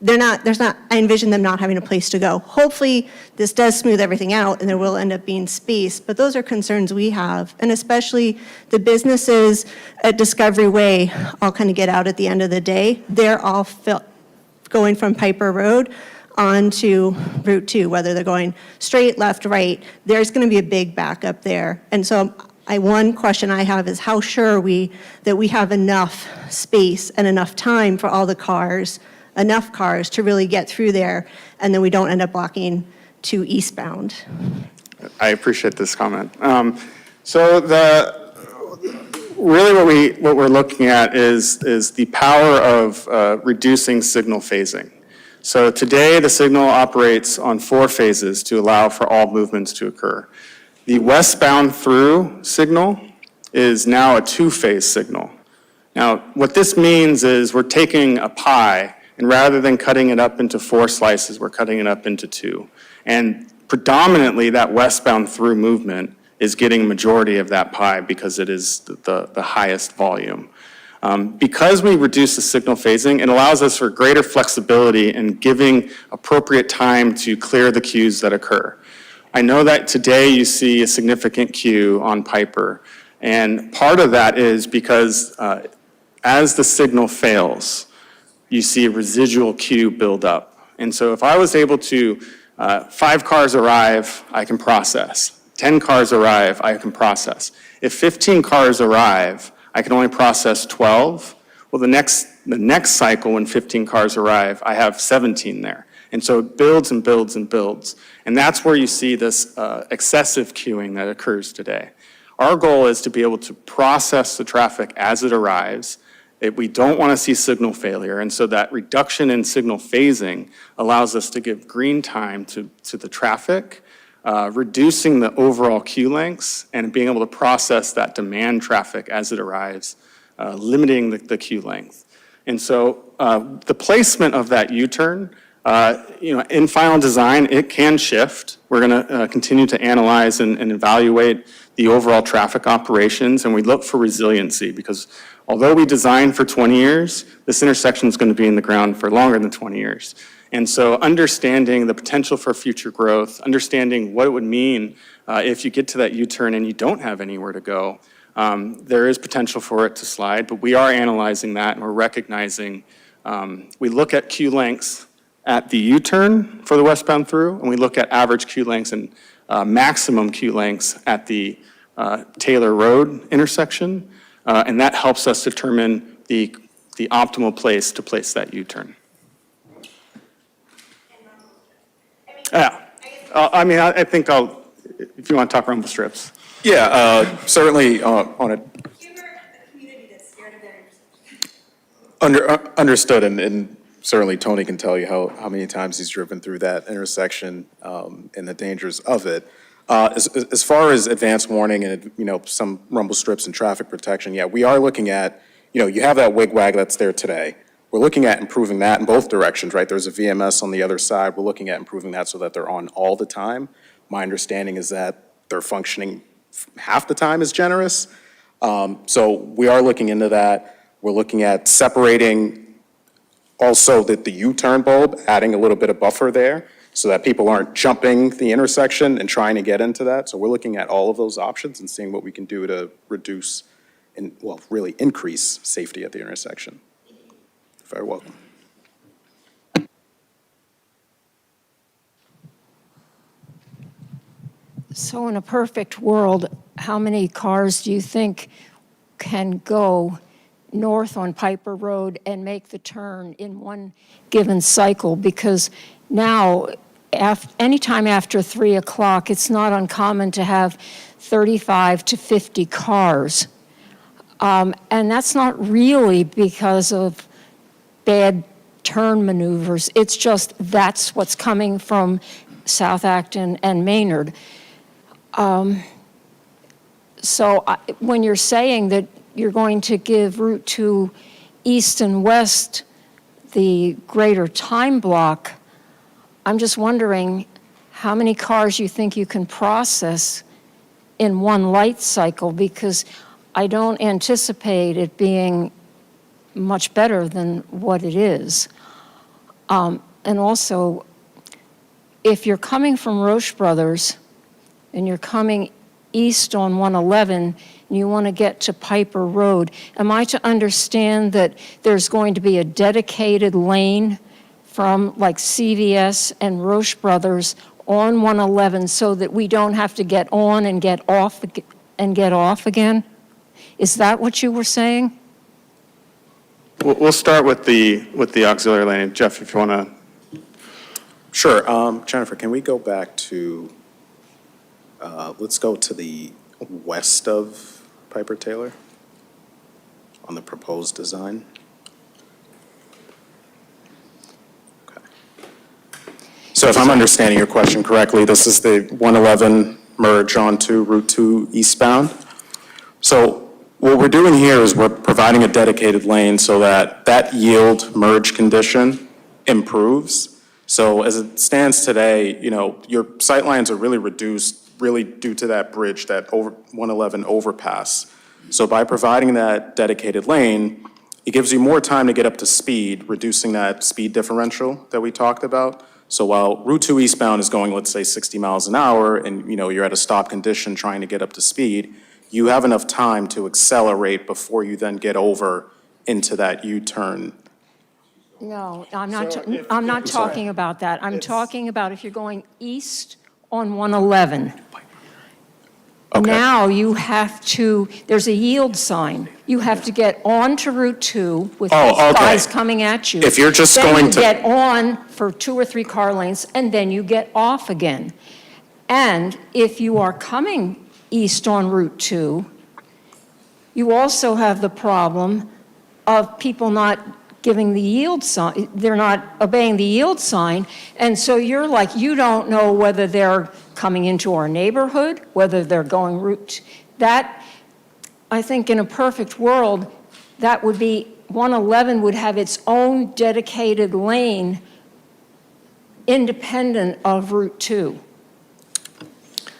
I envision them not having a place to go. Hopefully, this does smooth everything out, and there will end up being space, but those are concerns we have, and especially the businesses at Discovery Way all kind of get out at the end of the day. They're all going from Piper Road onto Route 2, whether they're going straight, left, right, there's going to be a big backup there. And so one question I have is, how sure are we that we have enough space and enough time for all the cars, enough cars to really get through there, and then we don't end up blocking 2 eastbound? I appreciate this comment. So really what we're looking at is the power of reducing signal phasing. So today, the signal operates on 4 phases to allow for all movements to occur. The westbound through signal is now a 2-phase signal. Now, what this means is we're taking a pie, and rather than cutting it up into 4 slices, we're cutting it up into 2. And predominantly, that westbound through movement is getting a majority of that pie because it is the highest volume. Because we reduce the signal phasing, it allows us for greater flexibility in giving appropriate time to clear the queues that occur. I know that today you see a significant queue on Piper, and part of that is because as the signal fails, you see a residual queue build up. And so if I was able to, 5 cars arrive, I can process. 10 cars arrive, I can process. If 15 cars arrive, I can only process 12. Well, the next cycle, when 15 cars arrive, I have 17 there. And so it builds and builds and builds. And that's where you see this excessive queuing that occurs today. Our goal is to be able to process the traffic as it arrives. We don't want to see signal failure. And so that reduction in signal phasing allows us to give green time to the traffic, reducing the overall queue lengths, and being able to process that demand traffic as it arrives, limiting the queue length. And so the placement of that U-turn, in final design, it can shift. We're going to continue to analyze and evaluate the overall traffic operations, and we look for resiliency, because although we designed for 20 years, this intersection is going to be in the ground for longer than 20 years. And so understanding the potential for future growth, understanding what it would mean if you get to that U-turn and you don't have anywhere to go, there is potential for it to slide, but we are analyzing that, and we're recognizing, we look at queue lengths at the U-turn for the westbound through, and we look at average queue lengths and maximum queue lengths at the Taylor Road intersection, and that helps us determine the optimal place to place that U-turn. Yeah, I mean, I think if you want to talk rumble strips. Yeah, certainly on a. Understood, and certainly Tony can tell you how many times he's driven through that intersection and the dangers of it. As far as advanced warning and some rumble strips and traffic protection, yeah, we are looking at you have that wig-wag that's there today. We're looking at improving that in both directions, right? There's a VMS on the other side. We're looking at improving that so that they're on all the time. My understanding is that they're functioning half the time is generous. So we are looking into that. We're looking at separating also the U-turn bulb, adding a little bit of buffer there so that people aren't jumping the intersection and trying to get into that. So we're looking at all of those options and seeing what we can do to reduce and, well, really increase safety at the intersection. Very welcome. So in a perfect world, how many cars do you think can go north on Piper Road and make the turn in one given cycle? Because now, anytime after 3 o'clock, it's not uncommon to have 35 to 50 cars. And that's not really because of bad turn maneuvers. It's just that's what's coming from South Acton and Maynard. When you're saying that you're going to give Route 2 east and west the greater time block, I'm just wondering how many cars you think you can process in one light cycle, because I don't anticipate it being much better than what it is. And also, if you're coming from Roche Brothers and you're coming east on 111 and you want to get to Piper Road, am I to understand that there's going to be a dedicated lane from like CVS and Roche Brothers on 111 so that we don't have to get on and get off again? Is that what you were saying? We'll start with the auxiliary lane. Jeff, if you want to. Sure. Jennifer, can we go back to, let's go to the west of Piper Taylor on the proposed design. Okay. So if I'm understanding your question correctly, this is the 111 merge onto Route 2 eastbound. So what we're doing here is we're providing a dedicated lane so that that yield merge condition improves. So as it stands today, your sight lines are really reduced, really due to that bridge, that 111 overpass. So by providing that dedicated lane, it gives you more time to get up to speed, reducing that speed differential that we talked about. So while Route 2 eastbound is going, let's say 60 miles an hour, and you're at a stop condition trying to get up to speed, you have enough time to accelerate before you then get over into that U-turn. No, I'm not talking about that. I'm talking about if you're going east on 111. Okay. Now you have to, there's a yield sign. You have to get on to Route 2 with these guys coming at you. If you're just then going you to- get on for 2 or 3 car lanes, and then you get off again. And if you are coming east on Route 2, you also have the problem of people not giving the yield sign, they're not obeying the yield sign, and so you're like, you don't know whether they're coming into our neighborhood, whether they're going route. That, I think in a perfect world, that would be, 111 would have its own dedicated lane independent of Route 2.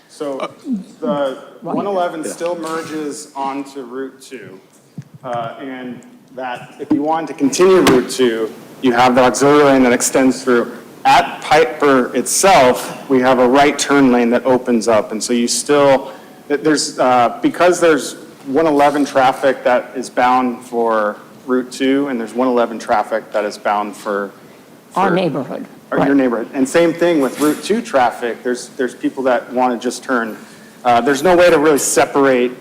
So the 111 still merges onto Route 2. And that if you wanted to continue Route 2, you have the auxiliary lane that extends through. At Piper itself, we have a right turn lane that opens up. And so you still, there's, because there's 111 traffic that is bound for Route 2, and there's 111 traffic that is bound for Our neighborhood. or your neighborhood. And same thing with Route 2 traffic. There's people that want to just turn. There's no way to really separate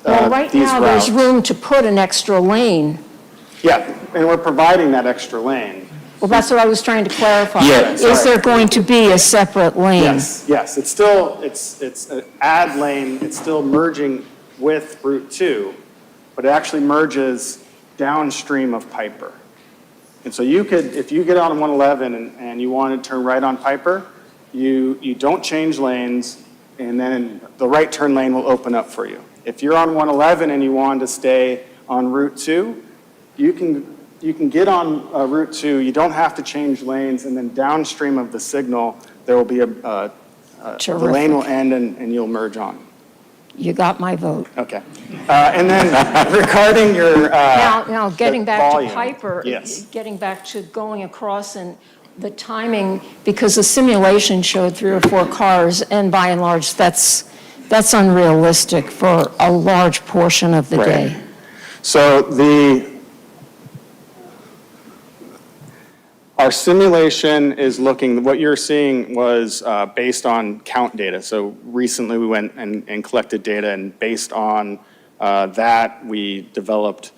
Well, right these now, routes. there's room to put an extra lane. Yeah, and we're providing that extra lane. Well, that's what I was trying to clarify. Yeah, Is there going to be a separate lane? Yes, it's still, it's an add lane, it's still merging with Route 2, but it actually merges downstream of Piper. And so you could, if you get on 111 and you want to turn right on Piper, you don't change lanes, and then the right turn lane will open up for you. If you're on 111 and you want to stay on Route 2, you can get on Route 2, you don't have to change lanes, and then downstream of the signal, there will be the lane will end and you'll merge on. You got my vote. Okay. And then regarding your Now, getting the back to volume, Piper, yes. getting back to going across and the timing, because the simulation showed 3 or 4 cars, and by and large, that's unrealistic for a large portion of the Right. day. So our simulation is looking, what you're seeing was based on count data. So recently we went and collected data, and based on that, we developed,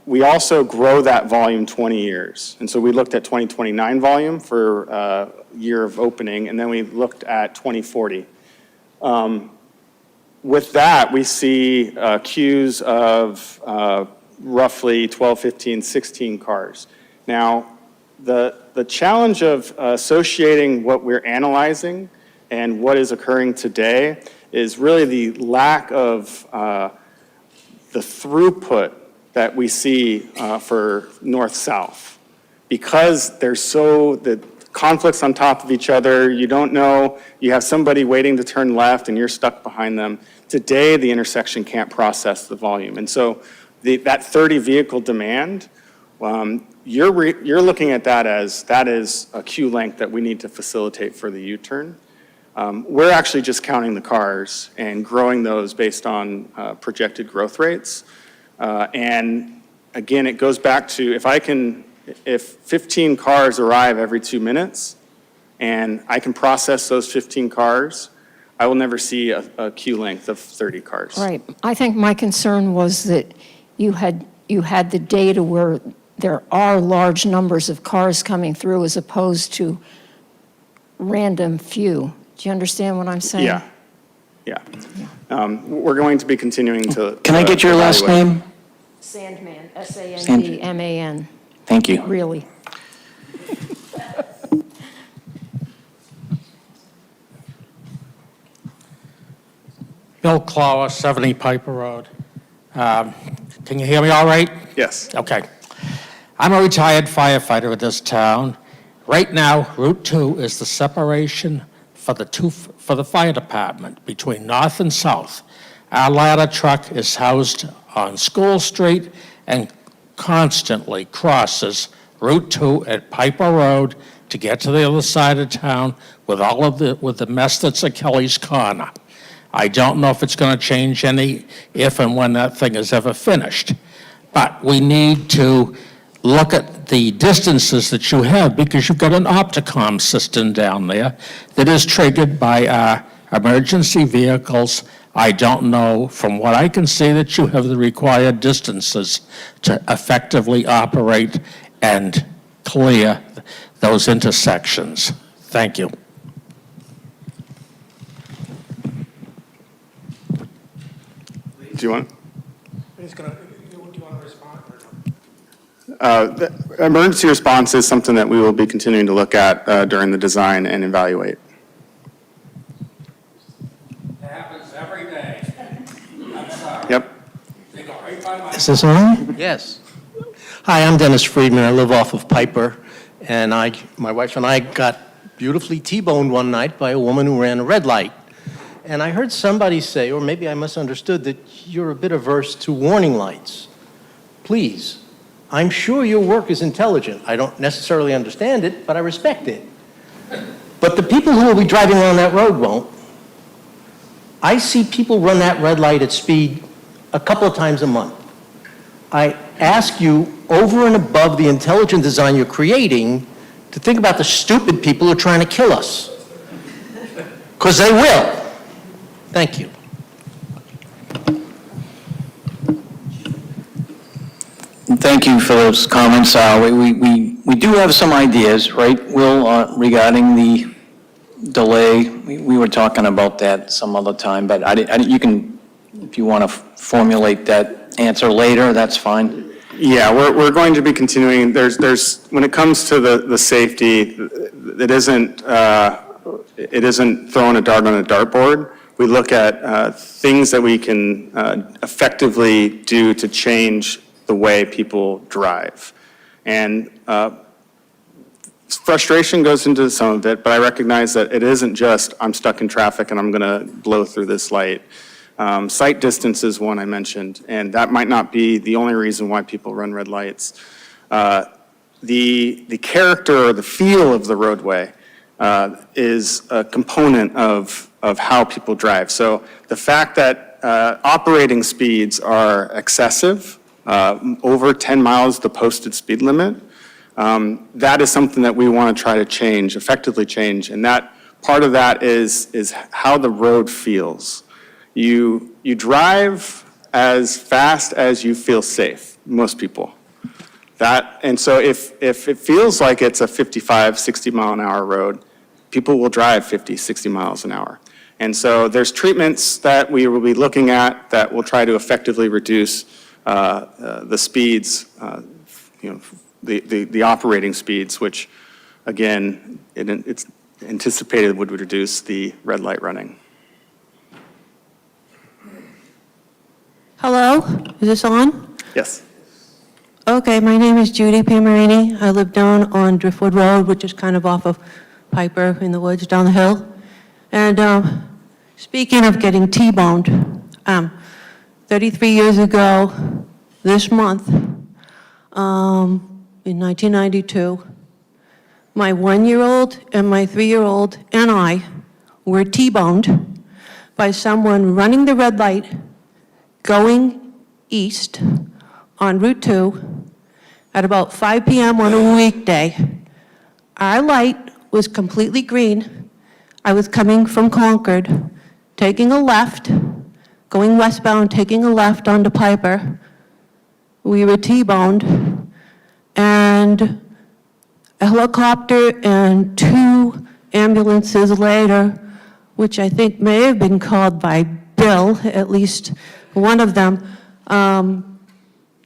we also grow that volume 20 years. And so we looked at 2029 volume for year of opening, and then we looked at 2040. With that, we see queues of roughly 12, 15, 16 cars. Now, the challenge of associating what we're analyzing and what is occurring today is really the lack of the throughput that we see for north-south. Because the conflicts on top of each other, you don't know, you have somebody waiting to turn left and you're stuck behind them. Today, the intersection can't process the volume. And so that 30 vehicle demand, you're looking at that is a queue length that we need to facilitate for the U-turn. We're actually just counting the cars and growing those based on projected growth rates. And again, it goes back to if 15 cars arrive every 2 minutes and I can process those 15 cars, I will never see a queue length of 30 cars. Right. I think my concern was that you had the data where there are large numbers of cars coming through as opposed to random few. Do you understand what I'm saying? Yeah. We're going to be continuing to. Can I get your last evaluate. name? Sandman, S-A-N-D-M-A-N. Thank you. Really. Bill Claus, 70 Piper Road. Can you hear me all right? Yes. Okay. I'm a retired firefighter in this town. Right now, Route 2 is the separation for the fire department between north and south. Our ladder truck is housed on School Street and constantly crosses Route 2 at Piper Road to get to the other side of town with the mess that's at Kelly's Corner. I don't know if it's going to change any if and when that thing is ever finished. But we need to look at the distances that you have because you've got an Opticom system down there that is triggered by our emergency vehicles. I don't know, from what I can see, that you have the required distances to effectively operate and clear those intersections. Thank you. Do you want? Do you want to respond or no? The emergency response is something that we will be continuing to look at during the design and evaluate. It happens every day. I'm sorry. Yep. They go right by my... Is this on? Yes. Hi, I'm Dennis Friedman. I live off of Piper, and my wife and I got beautifully T-boned one night by a woman who ran a red light. And I heard somebody say, or maybe I misunderstood, that you're a bit averse to warning lights. Please, I'm sure your work is intelligent. I don't necessarily understand it, but I respect it. But the people who will be driving on that road won't. I see people run that red light at speed a couple of times a month. I ask you, over and above the intelligent design you're creating, to think about the stupid people who are trying to kill us. Because they will. Thank you. Thank you for those comments. We do have some ideas, right, Will, regarding the delay. We were talking about that some other time, but you can, if you want to formulate that answer later, that's fine. Yeah, we're going to be continuing. There's when it comes to the safety, it isn't throwing a dart on a dartboard. we look at things that we can effectively do to change the way people drive. And frustration goes into some of it, but I recognize that it isn't just, I'm stuck in traffic and I'm going to blow through this light. Sight distance is one I mentioned, and that might not be the only reason why people run red lights. The character or the feel of the roadway is a component of how people drive. So the fact that operating speeds are excessive, over 10 miles the posted speed limit, that is something that we want to try to change, effectively change, and that part of that is how the road feels. You drive as fast as you feel safe, most people. And so if it feels like it's a 55, 60 mile an hour road, people will drive 50, 60 miles an hour. And so there's treatments that we will be looking at that will try to effectively reduce the speeds, the operating speeds, which, again, it's anticipated would reduce the red light running. Hello, is this on? Yes. Okay, my name is Judy Pamarini. I live down on Driftwood Road, which is kind of off of Piper in the woods down the hill. And speaking of getting T-boned, 33 years ago, this month, in 1992, my 1-year-old and my 3-year-old and I were T-boned by someone running the red light going east on Route 2 at about 5 p.m. on a weekday. Our light was completely green. I was coming from Concord, taking a left, going westbound, taking a left onto Piper. We were T-boned, and a helicopter and 2 ambulances later, which I think may have been called by Bill, at least one of them,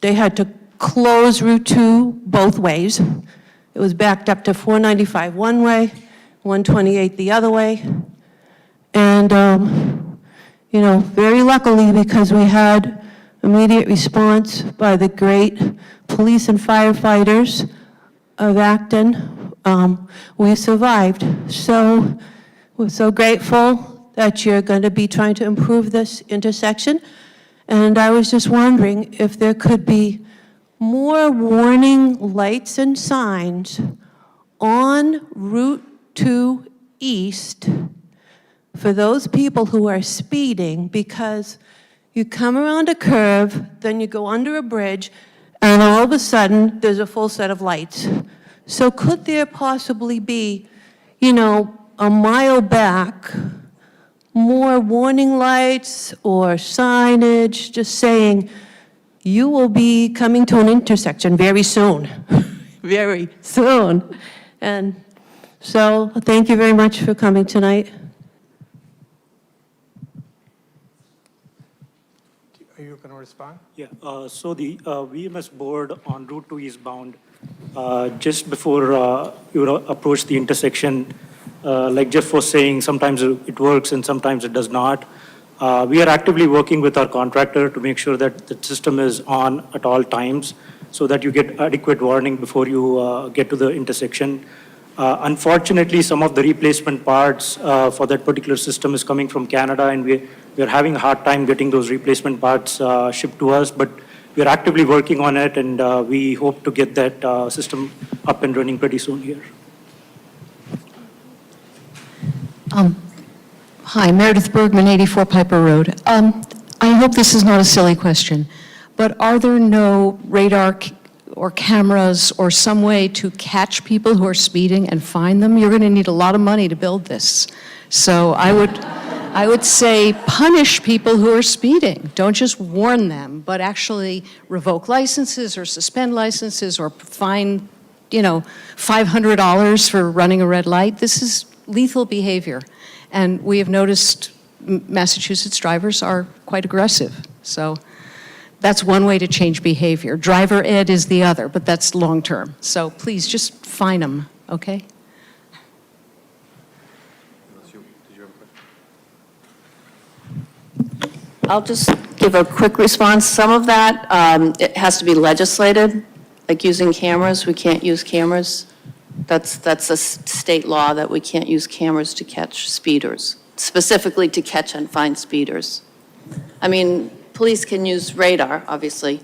they had to close Route 2 both ways. It was backed up to 495 one way, 128 the other way. And, very luckily, because we had immediate response by the great police and firefighters of Acton, we survived. So we're so grateful that you're going to be trying to improve this intersection. And I was just wondering if there could be more warning lights and signs on Route 2 East for those people who are speeding, because you come around a curve, then you go under a bridge, and all of a sudden, there's a full set of lights. So could there possibly be, a mile back, more warning lights or signage just saying, you will be coming to an intersection very soon, very soon. And so thank you very much for coming tonight. Are you going to respond? Yeah, so the VMS board on Route 2 eastbound, just before you approach the intersection, like Jeff was saying, sometimes it works and sometimes it does not. We are actively working with our contractor to make sure that the system is on at all times so that you get adequate warning before you get to the intersection. Unfortunately, some of the replacement parts for that particular system is coming from Canada, and we're having a hard time getting those replacement parts shipped to us, but we're actively working on it, and we hope to get that system up and running pretty soon here. Hi, Meredith Bergman, 84 Piper Road. I hope this is not a silly question, but are there no radar or cameras or some way to catch people who are speeding and find them? You're going to need a lot of money to build this. So I would say punish people who are speeding. Don't just warn them, but actually revoke licenses or suspend licenses or fine, $500 for running a red light. This is lethal behavior. And we have noticed Massachusetts drivers are quite aggressive. So that's one way to change behavior. Driver ed is the other, but that's long term. So please just fine them, okay? I'll just give a quick response. Some of that, it has to be legislated, like using cameras. We can't use cameras. That's a state law that we can't use cameras to catch speeders, specifically to catch and find speeders. I mean, police can use radar, obviously,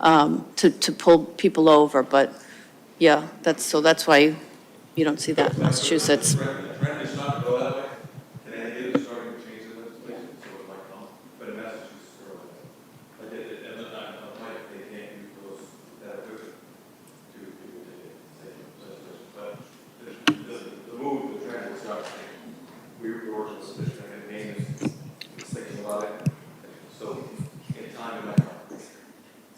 to pull people over, but yeah, that's why you don't see that in Massachusetts.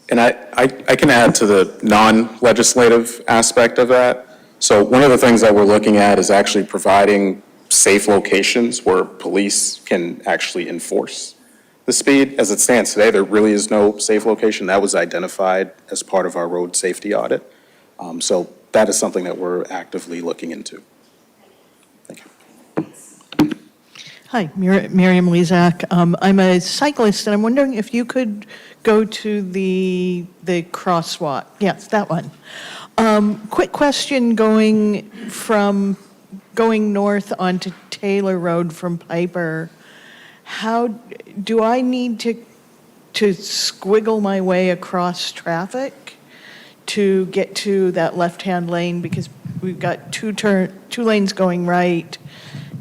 And I can add to the non-legislative aspect of that. So one of the things that we're looking at is actually providing safe locations where police can actually enforce the speed. As it stands today, there really is no safe location. That was identified as part of our road safety audit. So that is something that we're actively looking into. Thank you. Hi, Miriam Lezak. I'm a cyclist, and I'm wondering if you could go to the crosswalk. Yes, that one. Quick question going north onto Taylor Road from Piper. How do I need to squiggle my way across traffic to get to that left-hand lane? Because we've got two lanes going right.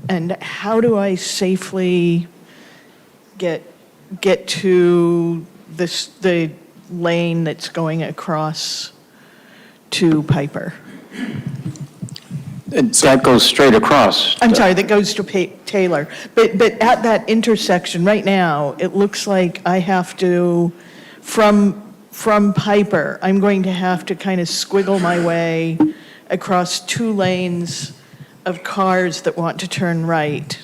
And how do I safely get to the lane that's going across to Piper? That goes straight across. I'm sorry, that goes to Taylor. But at that intersection right now, it looks like I have to, from Piper, I'm going to have to kind of squiggle my way across two lanes of cars that want to turn right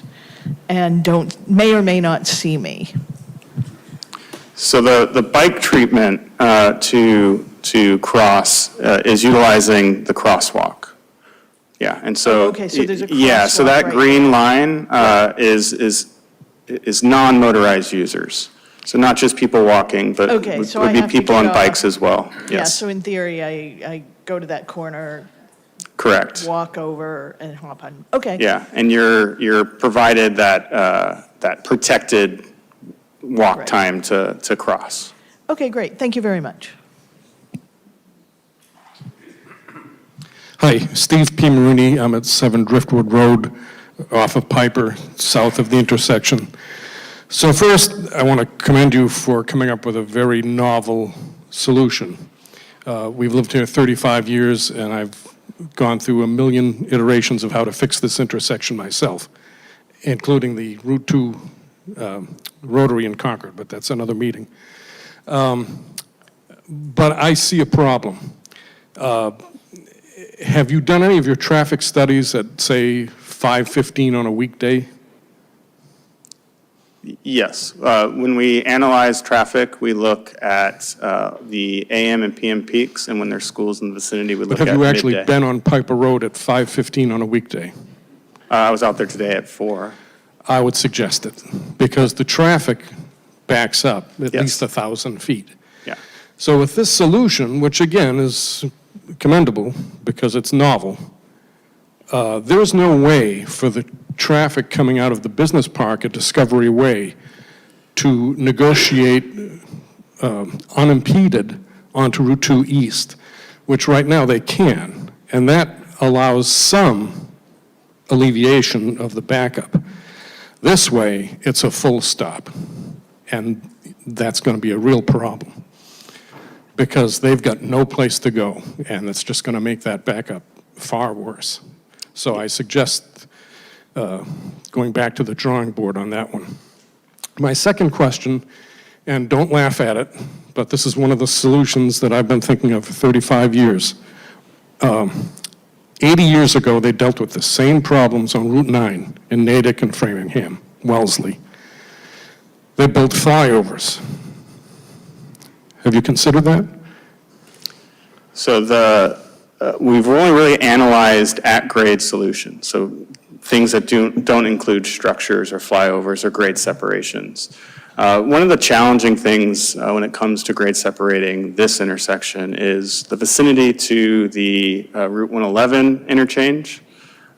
and may or may not see me. So the bike treatment to cross is utilizing the crosswalk. Yeah, and so. Oh, okay, so there's a Yeah, so crosswalk that right green line is non-motorized users. So not just people walking, but Okay, so would I be have to people get on off. bikes as well. Yeah, Yes, so in theory, I go to that corner, correct. walk over and hop on. Okay. Yeah, and you're provided that protected walk Right. time to cross. Okay, great. Thank you very much. Hi, Steve P. Maroney. I'm at 7 Driftwood Road off of Piper, south of the intersection. So first, I want to commend you for coming up with a very novel solution. We've lived here 35 years, and I've gone through a million iterations of how to fix this intersection myself, including the Route 2 rotary in Concord, but that's another meeting. But I see a problem. Have you done any of your traffic studies at, say, 5:15 on a weekday? Yes, when we analyze traffic, we look at the AM and PM peaks, and when there's schools in the vicinity, we look But at have midday. you actually been on Piper Road at 5:15 on a weekday? I was out there today at 4. I would suggest it, because the traffic backs up at Yes. least 1,000 feet. Yeah. So with this solution, which again is commendable because it's novel, there is no way for the traffic coming out of the business park at Discovery Way to negotiate unimpeded onto Route 2 East, which right now they can, and that allows some alleviation of the backup. This way, it's a full stop, and that's going to be a real problem because they've got no place to go, and it's just going to make that backup far worse. So I suggest going back to the drawing board on that one. My second question, and don't laugh at it, but this is one of the solutions that I've been thinking of for 35 years. 80 years ago, they dealt with the same problems on Route 9 in Natick and Framingham, Wellesley. They built flyovers. Have you considered that? So we've only really analyzed at-grade solutions, so things that don't include structures or flyovers or grade separations. One of the challenging things when it comes to grade separating this intersection is the vicinity to the Route 111 interchange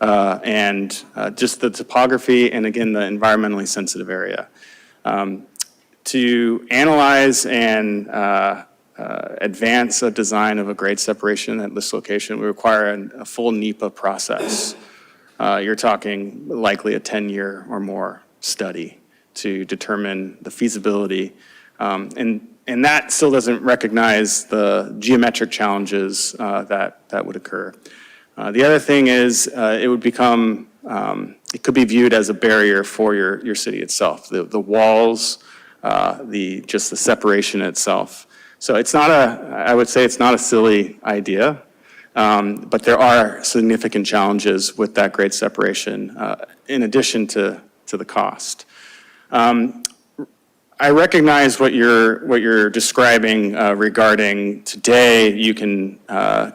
and just the topography and, again, the environmentally sensitive area. To analyze and advance a design of a grade separation at this location, we require a full NEPA process. You're talking likely a 10-year or more study to determine the feasibility. And that still doesn't recognize the geometric challenges that would occur. The other thing is it would become, it could be viewed as a barrier for your city itself. The walls, just the separation itself. So it's not I would say it's not a silly idea, but there are significant challenges with that grade separation in addition to the cost. I recognize what you're describing regarding today. You can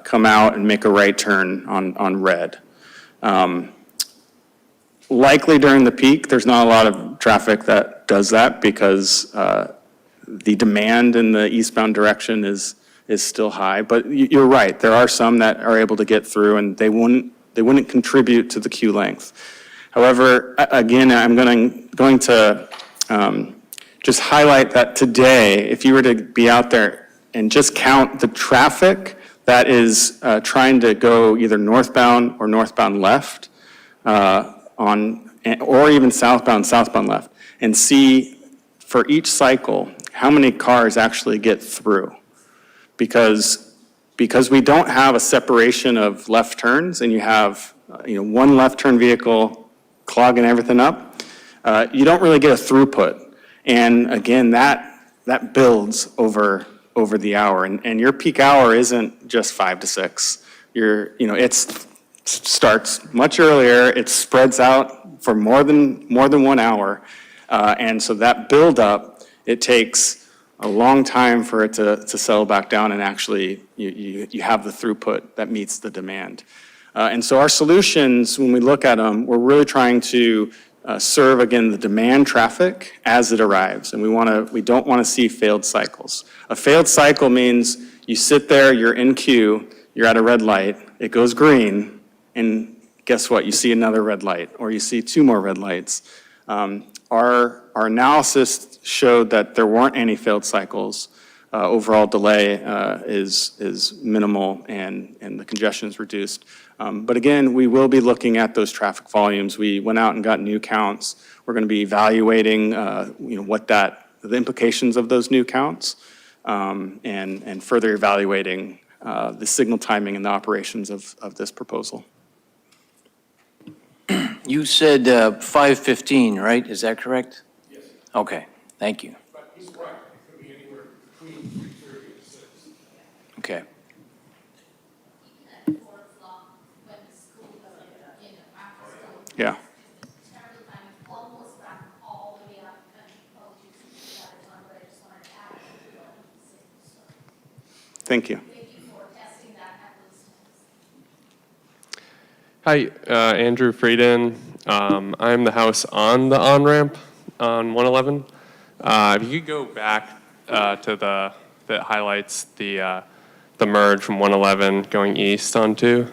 come out and make a right turn on red. Likely during the peak, there's not a lot of traffic that does that because the demand in the eastbound direction is still high. But you're right, there are some that are able to get through, and they wouldn't contribute to the queue length. However, again, I'm going to just highlight that today, if you were to be out there and just count the traffic that is trying to go either northbound or northbound left, or even southbound left, and see for each cycle how many cars actually get through. Because we don't have a separation of left turns, and you have one left turn vehicle clogging everything up, you don't really get a throughput. And again, that builds over the hour, and your peak hour isn't just 5 to 6. It starts much earlier. It spreads out for more than 1 hour, and so that buildup, it takes a long time for it to settle back down, and actually you have the throughput that meets the demand. And so our solutions, when we look at them, we're really trying to serve, again, the demand traffic as it arrives. And we don't want to see failed cycles. A failed cycle means you sit there, you're in queue, you're at a red light, it goes green, and guess what? You see another red light, or you see 2 more red lights. Our analysis showed that there weren't any failed cycles. Overall delay is minimal, and the congestion is reduced. But again, we will be looking at those traffic volumes. We went out and got new counts. We're going to be evaluating, the implications of those new counts, and further evaluating the signal timing and the operations of this proposal. You said 5:15, right? Is that correct? Yes. Okay, thank you. But he's right, it could be anywhere between 3:30 and 6. Okay. Yeah. Thank you. Hi, Andrew Frieden. I'm the house on the on-ramp on 111. If you could go back to that highlights the merge from 111 going east onto.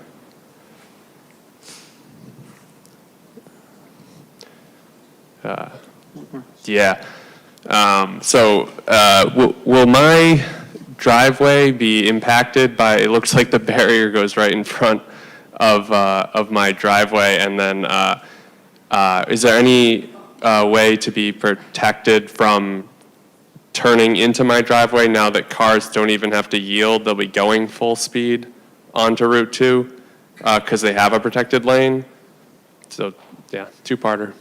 Yeah. Will my driveway be impacted by, it looks like the barrier goes right in front of my driveway, and then is there any way to be protected from turning into my driveway now that cars don't even have to yield? They'll be going full speed onto Route 2 because they have a protected lane. So, yeah, two-parter.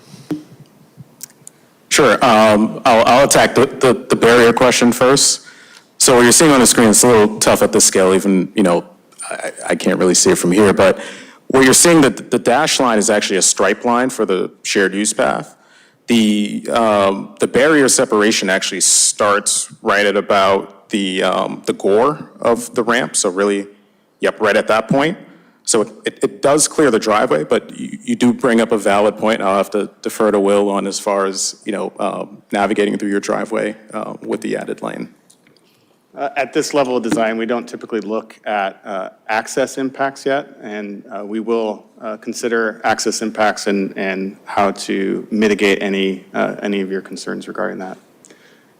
Sure. I'll attack the barrier question first. So what you're seeing on the screen, it's a little tough at this scale, even, I can't really see it from here, but what you're seeing, the dash line is actually a stripe line for the shared use path. The barrier separation actually starts right at about the gore of the ramp, so really, right at that point. So it does clear the driveway, but you do bring up a valid point. I'll have to defer to Will on as far as, navigating through your driveway with the added lane. At this level of design, we don't typically look at access impacts yet, and we will consider access impacts and how to mitigate any of your concerns regarding that.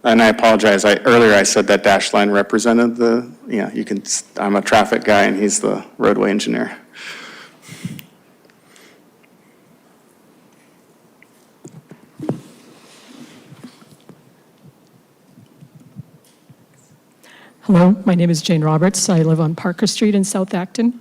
And I apologize, earlier I said that dash line represented I'm a traffic guy and he's the roadway engineer. Hello, my name is Jane Roberts. I live on Parker Street in South Acton.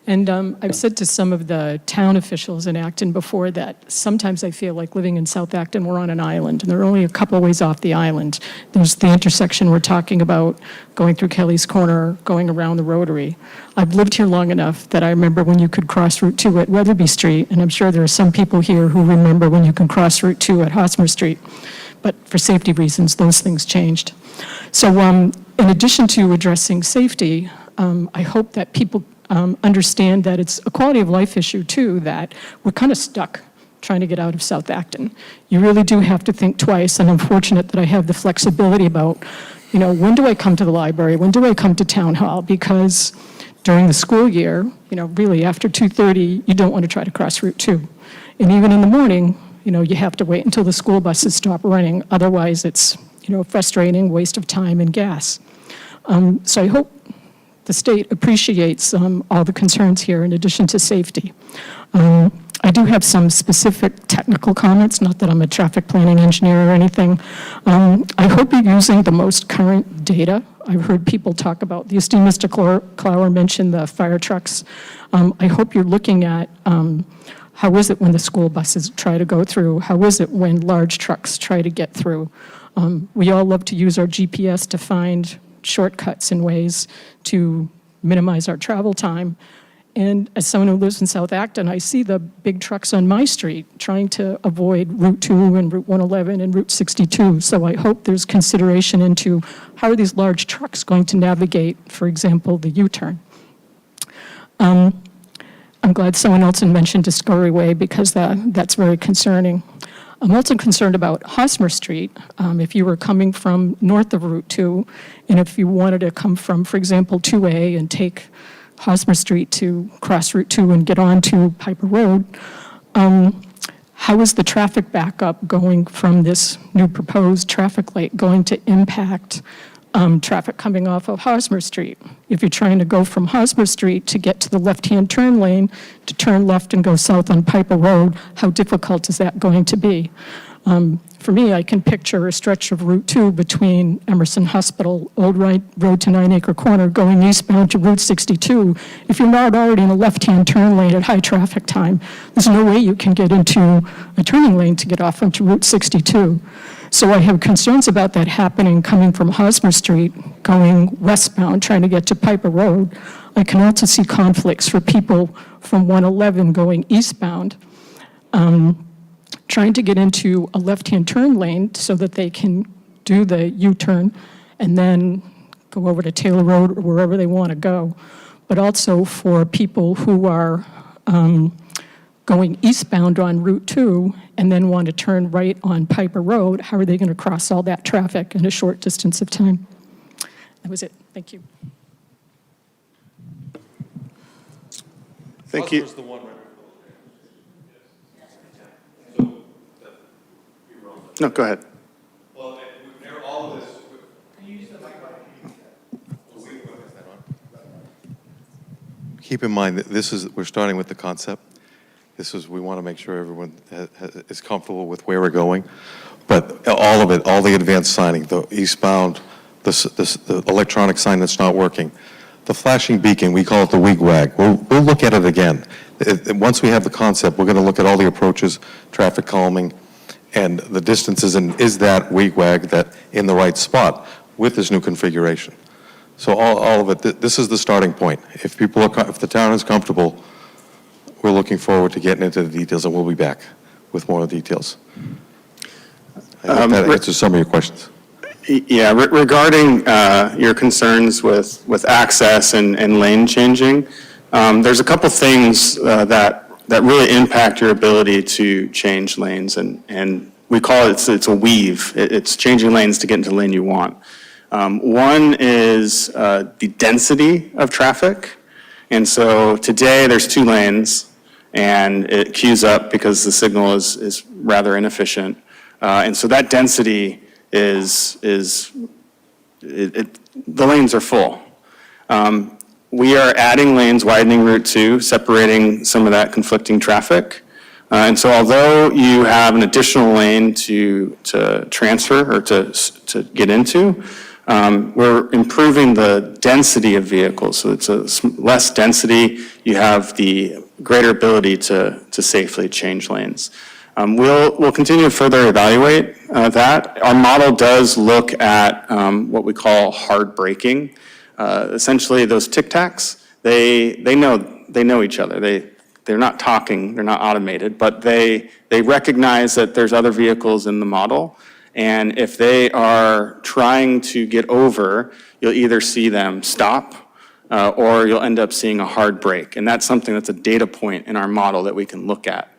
And I've said to some of the town officials in Acton before that sometimes I feel like living in South Acton, we're on an island, and there are only a couple ways off the island. There's the intersection we're talking about, going through Kelly's Corner, going around the Rotary. I've lived here long enough that I remember when you could cross Route 2 at Weatherby Street, and I'm sure there are some people here who remember when you can cross Route 2 at Hosmer Street. But for safety reasons, those things changed. So in addition to addressing safety, I hope that people understand that it's a quality of life issue too, that we're kind of stuck trying to get out of South Acton. You really do have to think twice, and I'm fortunate that I have the flexibility about, when do I come to the library? When do I come to town hall? Because during the school year, really after 2:30, you don't want to try to cross Route 2. And even in the morning, you have to wait until the school buses stop running. Otherwise, it's, frustrating, waste of time and gas. So I hope the state appreciates all the concerns here in addition to safety. I do have some specific technical comments, not that I'm a traffic planning engineer or anything. I hope you're using the most current data. I've heard people talk about, the esteemed Mr. Clower mentioned the fire trucks. I hope you're looking at how is it when the school buses try to go through? How is it when large trucks try to get through? We all love to use our GPS to find shortcuts and ways to minimize our travel time. And as someone who lives in South Acton, I see the big trucks on my street trying to avoid Route 2 and Route 111 and Route 62. So I hope there's consideration into how are these large trucks going to navigate, for example, the U-turn. I'm glad someone else had mentioned Discovery Way because that's very concerning. I'm also concerned about Hosmer Street. If you were coming from north of Route 2, and if you wanted to come from, for example, 2A and take Hosmer Street to cross Route 2 and get on to Piper Road, how is the traffic backup going from this new proposed traffic light going to impact traffic coming off of Hosmer Street? If you're trying to go from Hosmer Street to get to the left-hand turn lane, to turn left and go south on Piper Road, how difficult is that going to be? For me, I can picture a stretch of Route 2 between Emerson Hospital, Old Road to 9 Acre Corner, going eastbound to Route 62. If you're not already in a left-hand turn lane at high traffic time, there's no way you can get into a turning lane to get off onto Route 62. So I have concerns about that happening coming from Hosmer Street, going westbound, trying to get to Piper Road. I can also see conflicts for people from 111 going eastbound, trying to get into a left-hand turn lane so that they can do the U-turn and then go over to Taylor Road or wherever they want to go. But also for people who are going eastbound on Route 2 and then want to turn right on Piper Road, how are they going to cross all that traffic in a short distance of time? That was it. Thank you. Thank you. No, go ahead. Well, all of this. Keep in mind that we're starting with the concept. We want to make sure everyone is comfortable with where we're going. But all of it, all the advanced signing, the eastbound, the electronic sign that's not working, the flashing beacon, we call it the wig-wag. We'll look at it again. Once we have the concept, we're going to look at all the approaches, traffic calming, and the distances, and is that wig-wag that in the right spot with this new configuration? So all of it, this is the starting point. If the town is comfortable, we're looking forward to getting into the details, and we'll be back with more details. I hope that answers some of your questions. Yeah, regarding your concerns with access and lane changing, There's a couple things that really impact your ability to change lanes, and we call it, it's a weave. It's changing lanes to get into the lane you want. One is the density of traffic. And so today there's 2 lanes and it queues up because the signal is rather inefficient. And so that density the lanes are full. We are adding lanes, widening Route 2, separating some of that conflicting traffic. And so although you have an additional lane to transfer or to get into, we're improving the density of vehicles. So it's less density, you have the greater ability to safely change lanes. We'll continue to further evaluate that. Our model does look at what we call hard braking. Essentially, those tic-tacs, they know each other. They're not talking, they're not automated, but they recognize that there's other vehicles in the model. And if they are trying to get over, you'll either see them stop or you'll end up seeing a hard brake. And that's something that's a data point in our model that we can look at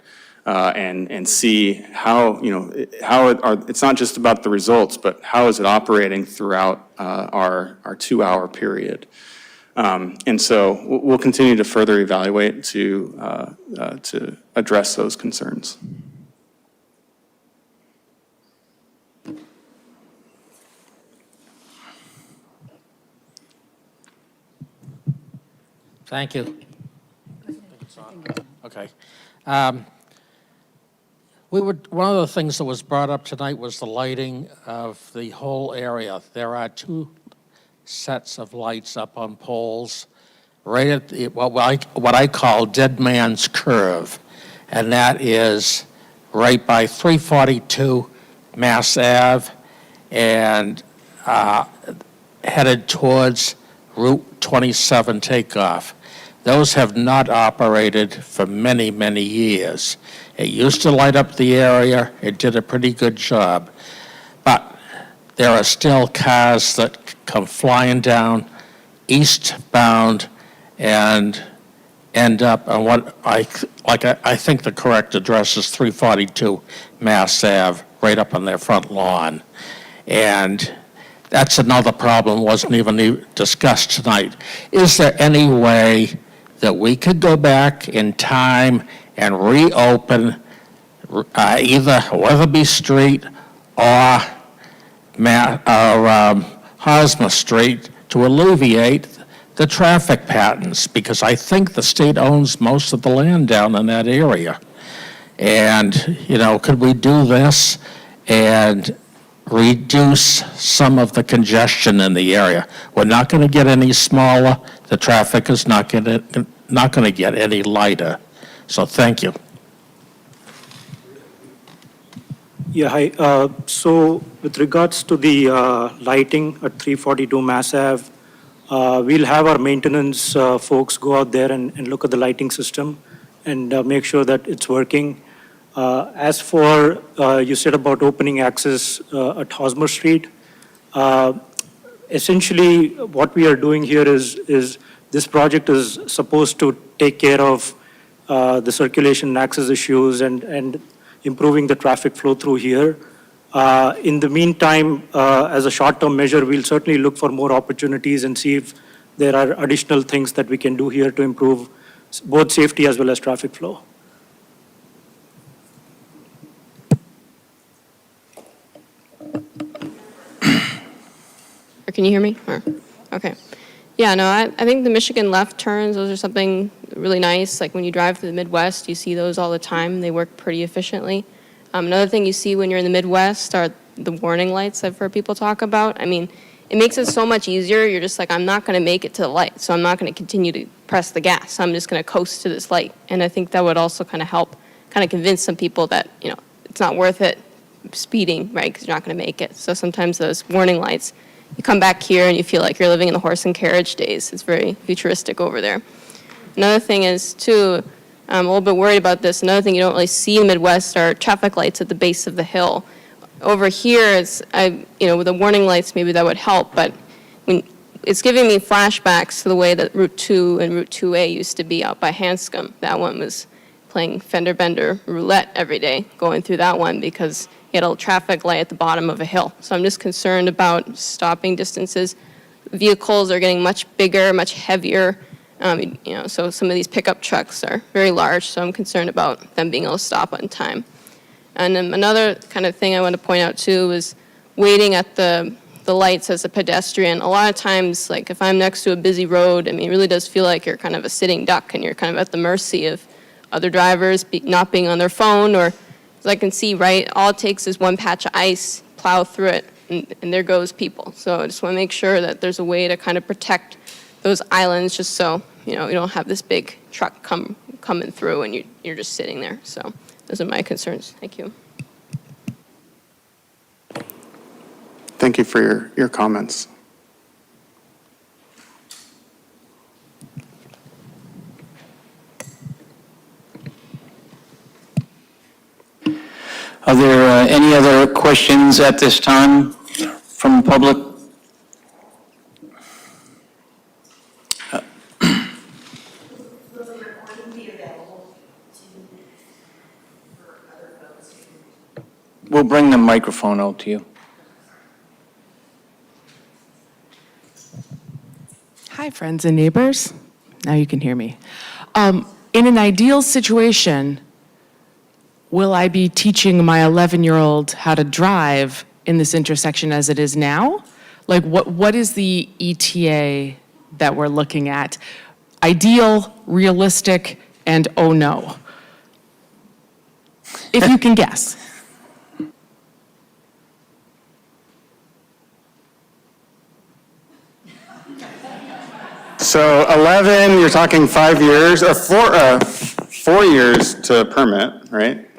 and see how, it's not just about the results, but how is it operating throughout our 2-hour period. And so we'll continue to further evaluate to address those concerns. Thank you. Okay. One of the things that was brought up tonight was the lighting of the whole area. There are 2 sets of lights up on poles right at what I call Dead Man's Curve, and that is right by 342 Mass Ave and headed towards Route 27 takeoff. Those have not operated for many, many years. It used to light up the area. It did a pretty good job. But there are still cars that come flying down eastbound and end up on what I think the correct address is 342 Mass Ave, right up on their front lawn. And that's another problem, wasn't even discussed tonight. Is there any way that we could go back in time and reopen either Weatherby Street or Hosmer Street to alleviate the traffic patterns? Because I think the state owns most of the land down in that area. And, could we do this and reduce some of the congestion in the area? We're not going to get any smaller. The traffic is not going to get any lighter. So thank you. Yeah, hi. So with regards to the lighting at 342 Mass Ave, we'll have our maintenance folks go out there and look at the lighting system and make sure that it's working. As for, you said about opening access at Hosmer Street, essentially what we are doing here is this project is supposed to take care of the circulation and access issues and improving the traffic flow through here. In the meantime, as a short-term measure, we'll certainly look for more opportunities and see if there are additional things that we can do here to improve both safety as well as traffic flow. Can you hear me? Okay. Yeah, no, I think the Michigan left turns, those are something really nice. Like when you drive through the Midwest, you see those all the time. They work pretty efficiently. Another thing you see when you're in the Midwest are the warning lights I've heard people talk about. I mean, it makes it so much easier. You're just like, I'm not going to make it to the light, so I'm not going to continue to press the gas. I'm just going to coast to this light. And I think that would also kind of help kind of convince some people that, it's not worth it speeding, right, because you're not going to make it. So sometimes those warning lights, you come back here and you feel like you're living in the horse and carriage days. It's very futuristic over there. Another thing is, too, I'm a little bit worried about this. Another thing you don't really see in the Midwest are traffic lights at the base of the hill. Over here, with the warning lights, maybe that would help, but when it's giving me flashbacks to the way that Route 2 and Route 2A used to be out by Hanscom. That one was playing fender bender roulette every day, going through that one because you had a traffic light at the bottom of a hill. So I'm just concerned about stopping distances. Vehicles are getting much bigger, much heavier. So some of these pickup trucks are very large, so I'm concerned about them being able to stop on time. And then another kind of thing I want to point out too is waiting at the lights as a pedestrian. A lot of times, like if I'm next to a busy road, I mean, it really does feel like you're kind of a sitting duck and you're kind of at the mercy of other drivers not being on their phone, or as I can see, right, all it takes is one patch of ice, plow through it, and there goes people. So I just want to make sure that there's a way to kind of protect those islands just so, you don't have this big truck coming through and you're just sitting there. So those are my concerns. Thank you. Thank you for your comments. Are there any other questions at this time from the public? We'll bring the microphone out to you. Hi, friends and neighbors. Now you can hear me. In an ideal situation, will I be teaching my 11-year-old how to drive in this intersection as it is now? Like, what is the ETA that we're looking at? Ideal, realistic, and oh no. If you can guess. So 11, you're talking 5 years, or 4 years to permit, right?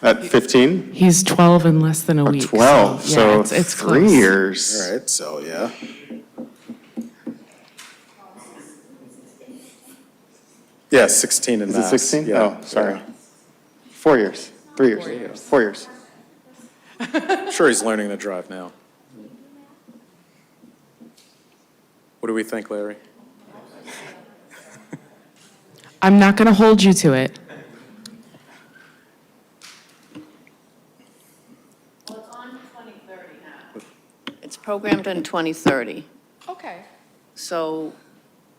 At 15? He's 12 in less than a week. 12, so, so yeah, it's 3 close. years. All right, so yeah. Yeah, 16 in Is it Mass. 16? Yeah, Oh, sorry. yeah. 4 years, 3 years. 4 years. I'm sure he's learning to drive now. What do we think, Larry? I'm not going to hold you to it. Well, it's on 2030 now. It's programmed in 2030. Okay. So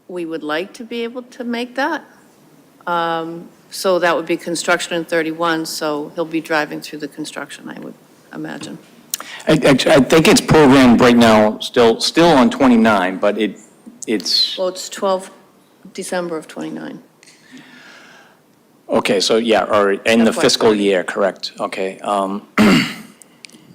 we would like to be able to make that. So that would be construction in 31, so he'll be driving through the construction, I would imagine. I think it's programmed right now, still on 29, but it's, Well, it's 12 December of 29. okay, so yeah, or in the FY30. fiscal year, correct, okay.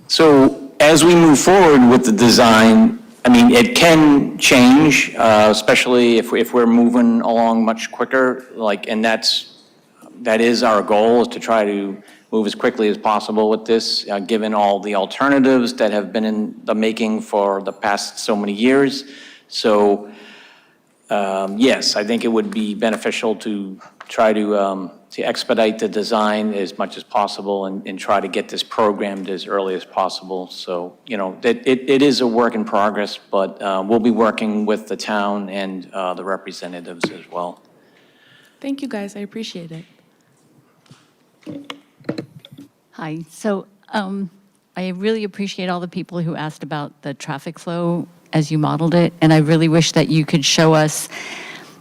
So as we move forward with the design, I mean, it can change, especially if we're moving along much quicker, like, and that is our goal, is to try to move as quickly as possible with this, given all the alternatives that have been in the making for the past so many years. So, yes, I think it would be beneficial to try to expedite the design as much as possible and try to get this programmed as early as possible. So, it is a work in progress, but we'll be working with the town and the representatives as well. Thank you, guys. I appreciate it. Hi. So I really appreciate all the people who asked about the traffic flow as you modeled it, and I really wish that you could show us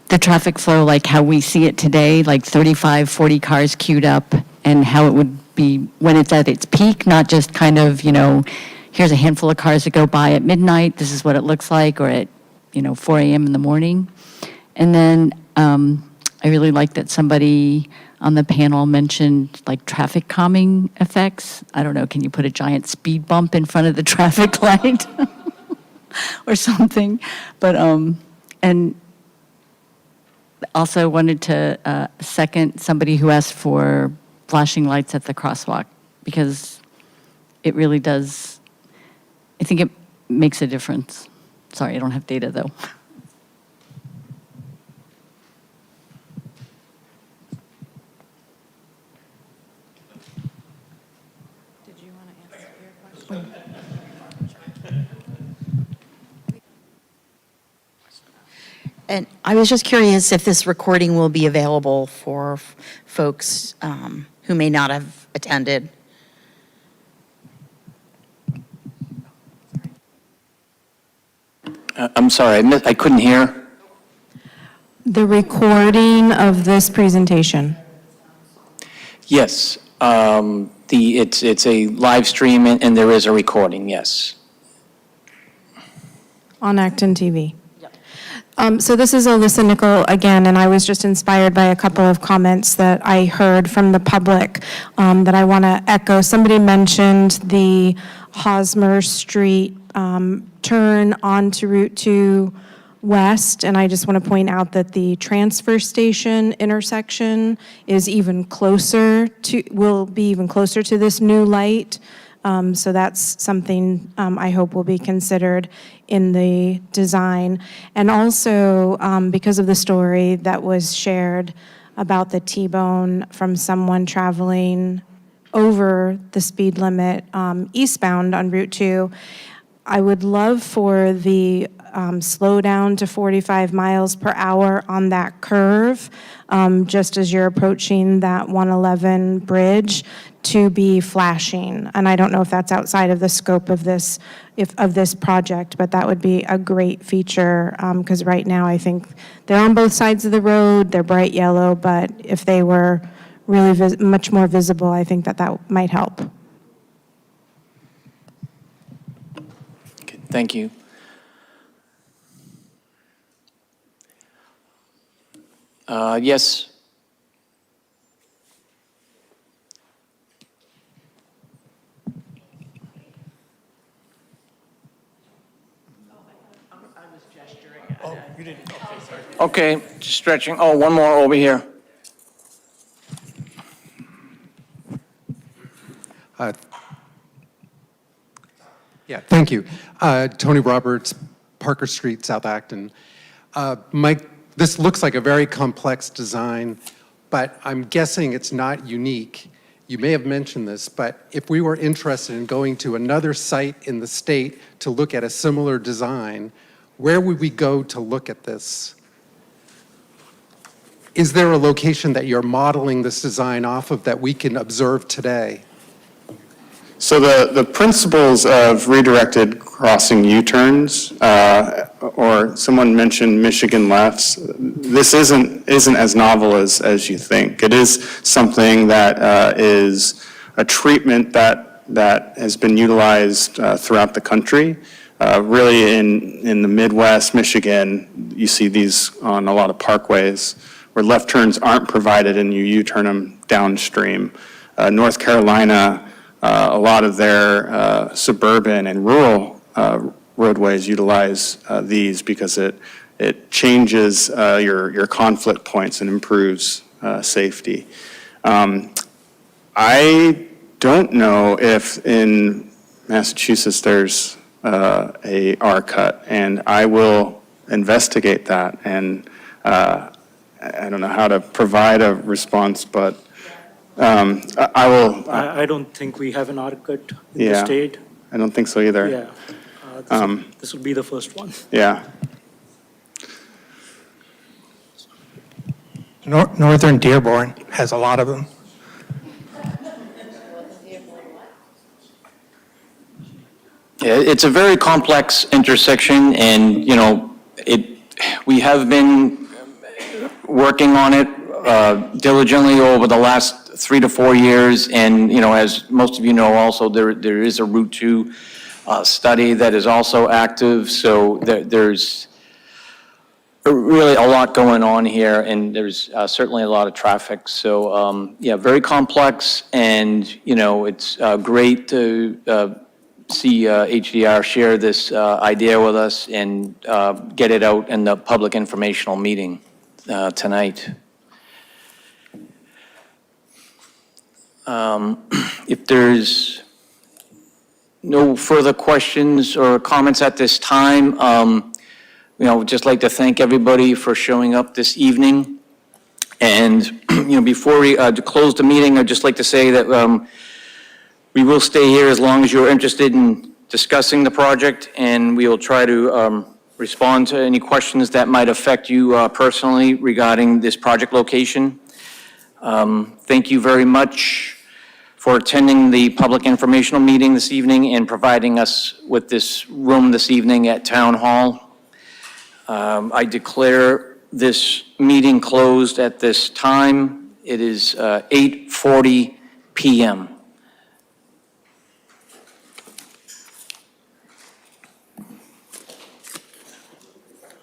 the traffic flow like how we see it today, like 35, 40 cars queued up, and how it would be when it's at its peak, not just kind of, here's a handful of cars that go by at midnight, this is what it looks like, or at, 4 a.m. in the morning. And then I really like that somebody on the panel mentioned like traffic calming effects. I don't know, can you put a giant speed bump in front of the traffic light or something? But, and also wanted to second somebody who asked for flashing lights at the crosswalk, because it really does, I think it makes a difference. Sorry, I don't have data though. And I was just curious if this recording will be available for folks who may not have attended. I'm sorry, I couldn't hear. The recording of this presentation. Yes, it's a live stream and there is a recording, yes. On ActonTV. So this is Alyssa Nickel again, and I was just inspired by a couple of comments that I heard from the public that I want to echo. Somebody mentioned the Hosmer Street turn onto Route 2 West, and I just want to point out that the transfer station intersection is even closer to, will be even closer to this new light. So that's something I hope will be considered in the design. And also, because of the story that was shared about the T-bone from someone traveling over the speed limit eastbound on Route 2, I would love for the slow down to 45 miles per hour on that curve, just as you're approaching that 111 bridge, to be flashing. And I don't know if that's outside of the scope of this, of this project, but that would be a great feature, because right now I think they're on both sides of the road, they're bright yellow, but if they were really much more visible, I think that that might help. Okay, thank you. Yes. Oh, you didn't, okay, sorry. Okay, just stretching. Oh, one more over here. Yeah, thank you. Tony Roberts, Parker Street, South Acton. Mike, this looks like a very complex design, but I'm guessing it's not unique. You may have mentioned this, but if we were interested in going to another site in the state to look at a similar design, where would we go to look at this? Is there a location that you're modeling this design off of that we can observe today? So the principles of redirected crossing U-turns, or someone mentioned Michigan lefts, this isn't as novel as you think. It is something that is a treatment that has been utilized throughout the country. Really in the Midwest, Michigan, you see these on a lot of parkways where left turns aren't provided and you U-turn them downstream. North Carolina, a lot of their suburban and rural roadways utilize these because it changes your conflict points and improves safety. I don't know if in Massachusetts there's a R-cut, and I will investigate that, and I don't know how to provide a response, but I will. I don't think we have an R-cut in Yeah, the state. I don't think so either. Yeah, this will be the first one. Yeah. Northern Dearborn has a lot of them. Yeah, it's a very complex intersection, and, you know, we have been working on it diligently over the last 3 to 4 years, and, you know, as most of you know also, there is a Route 2 study that is also active, so there's really a lot going on here, and there's certainly a lot of traffic, so, yeah, very complex, and, you know, it's great to see HDR share this idea with us and get it out in the public informational meeting tonight. If there's no further questions or comments at this time, you know, just like to thank everybody for showing up this evening. And, you know, before we close the meeting, I'd just like to say that we will stay here as long as you're interested in discussing the project, and we will try to respond to any questions that might affect you personally regarding this project location. Thank you very much for attending the public informational meeting this evening and providing us with this room this evening at Town Hall. I declare this meeting closed at this time. It is 8:40 p.m.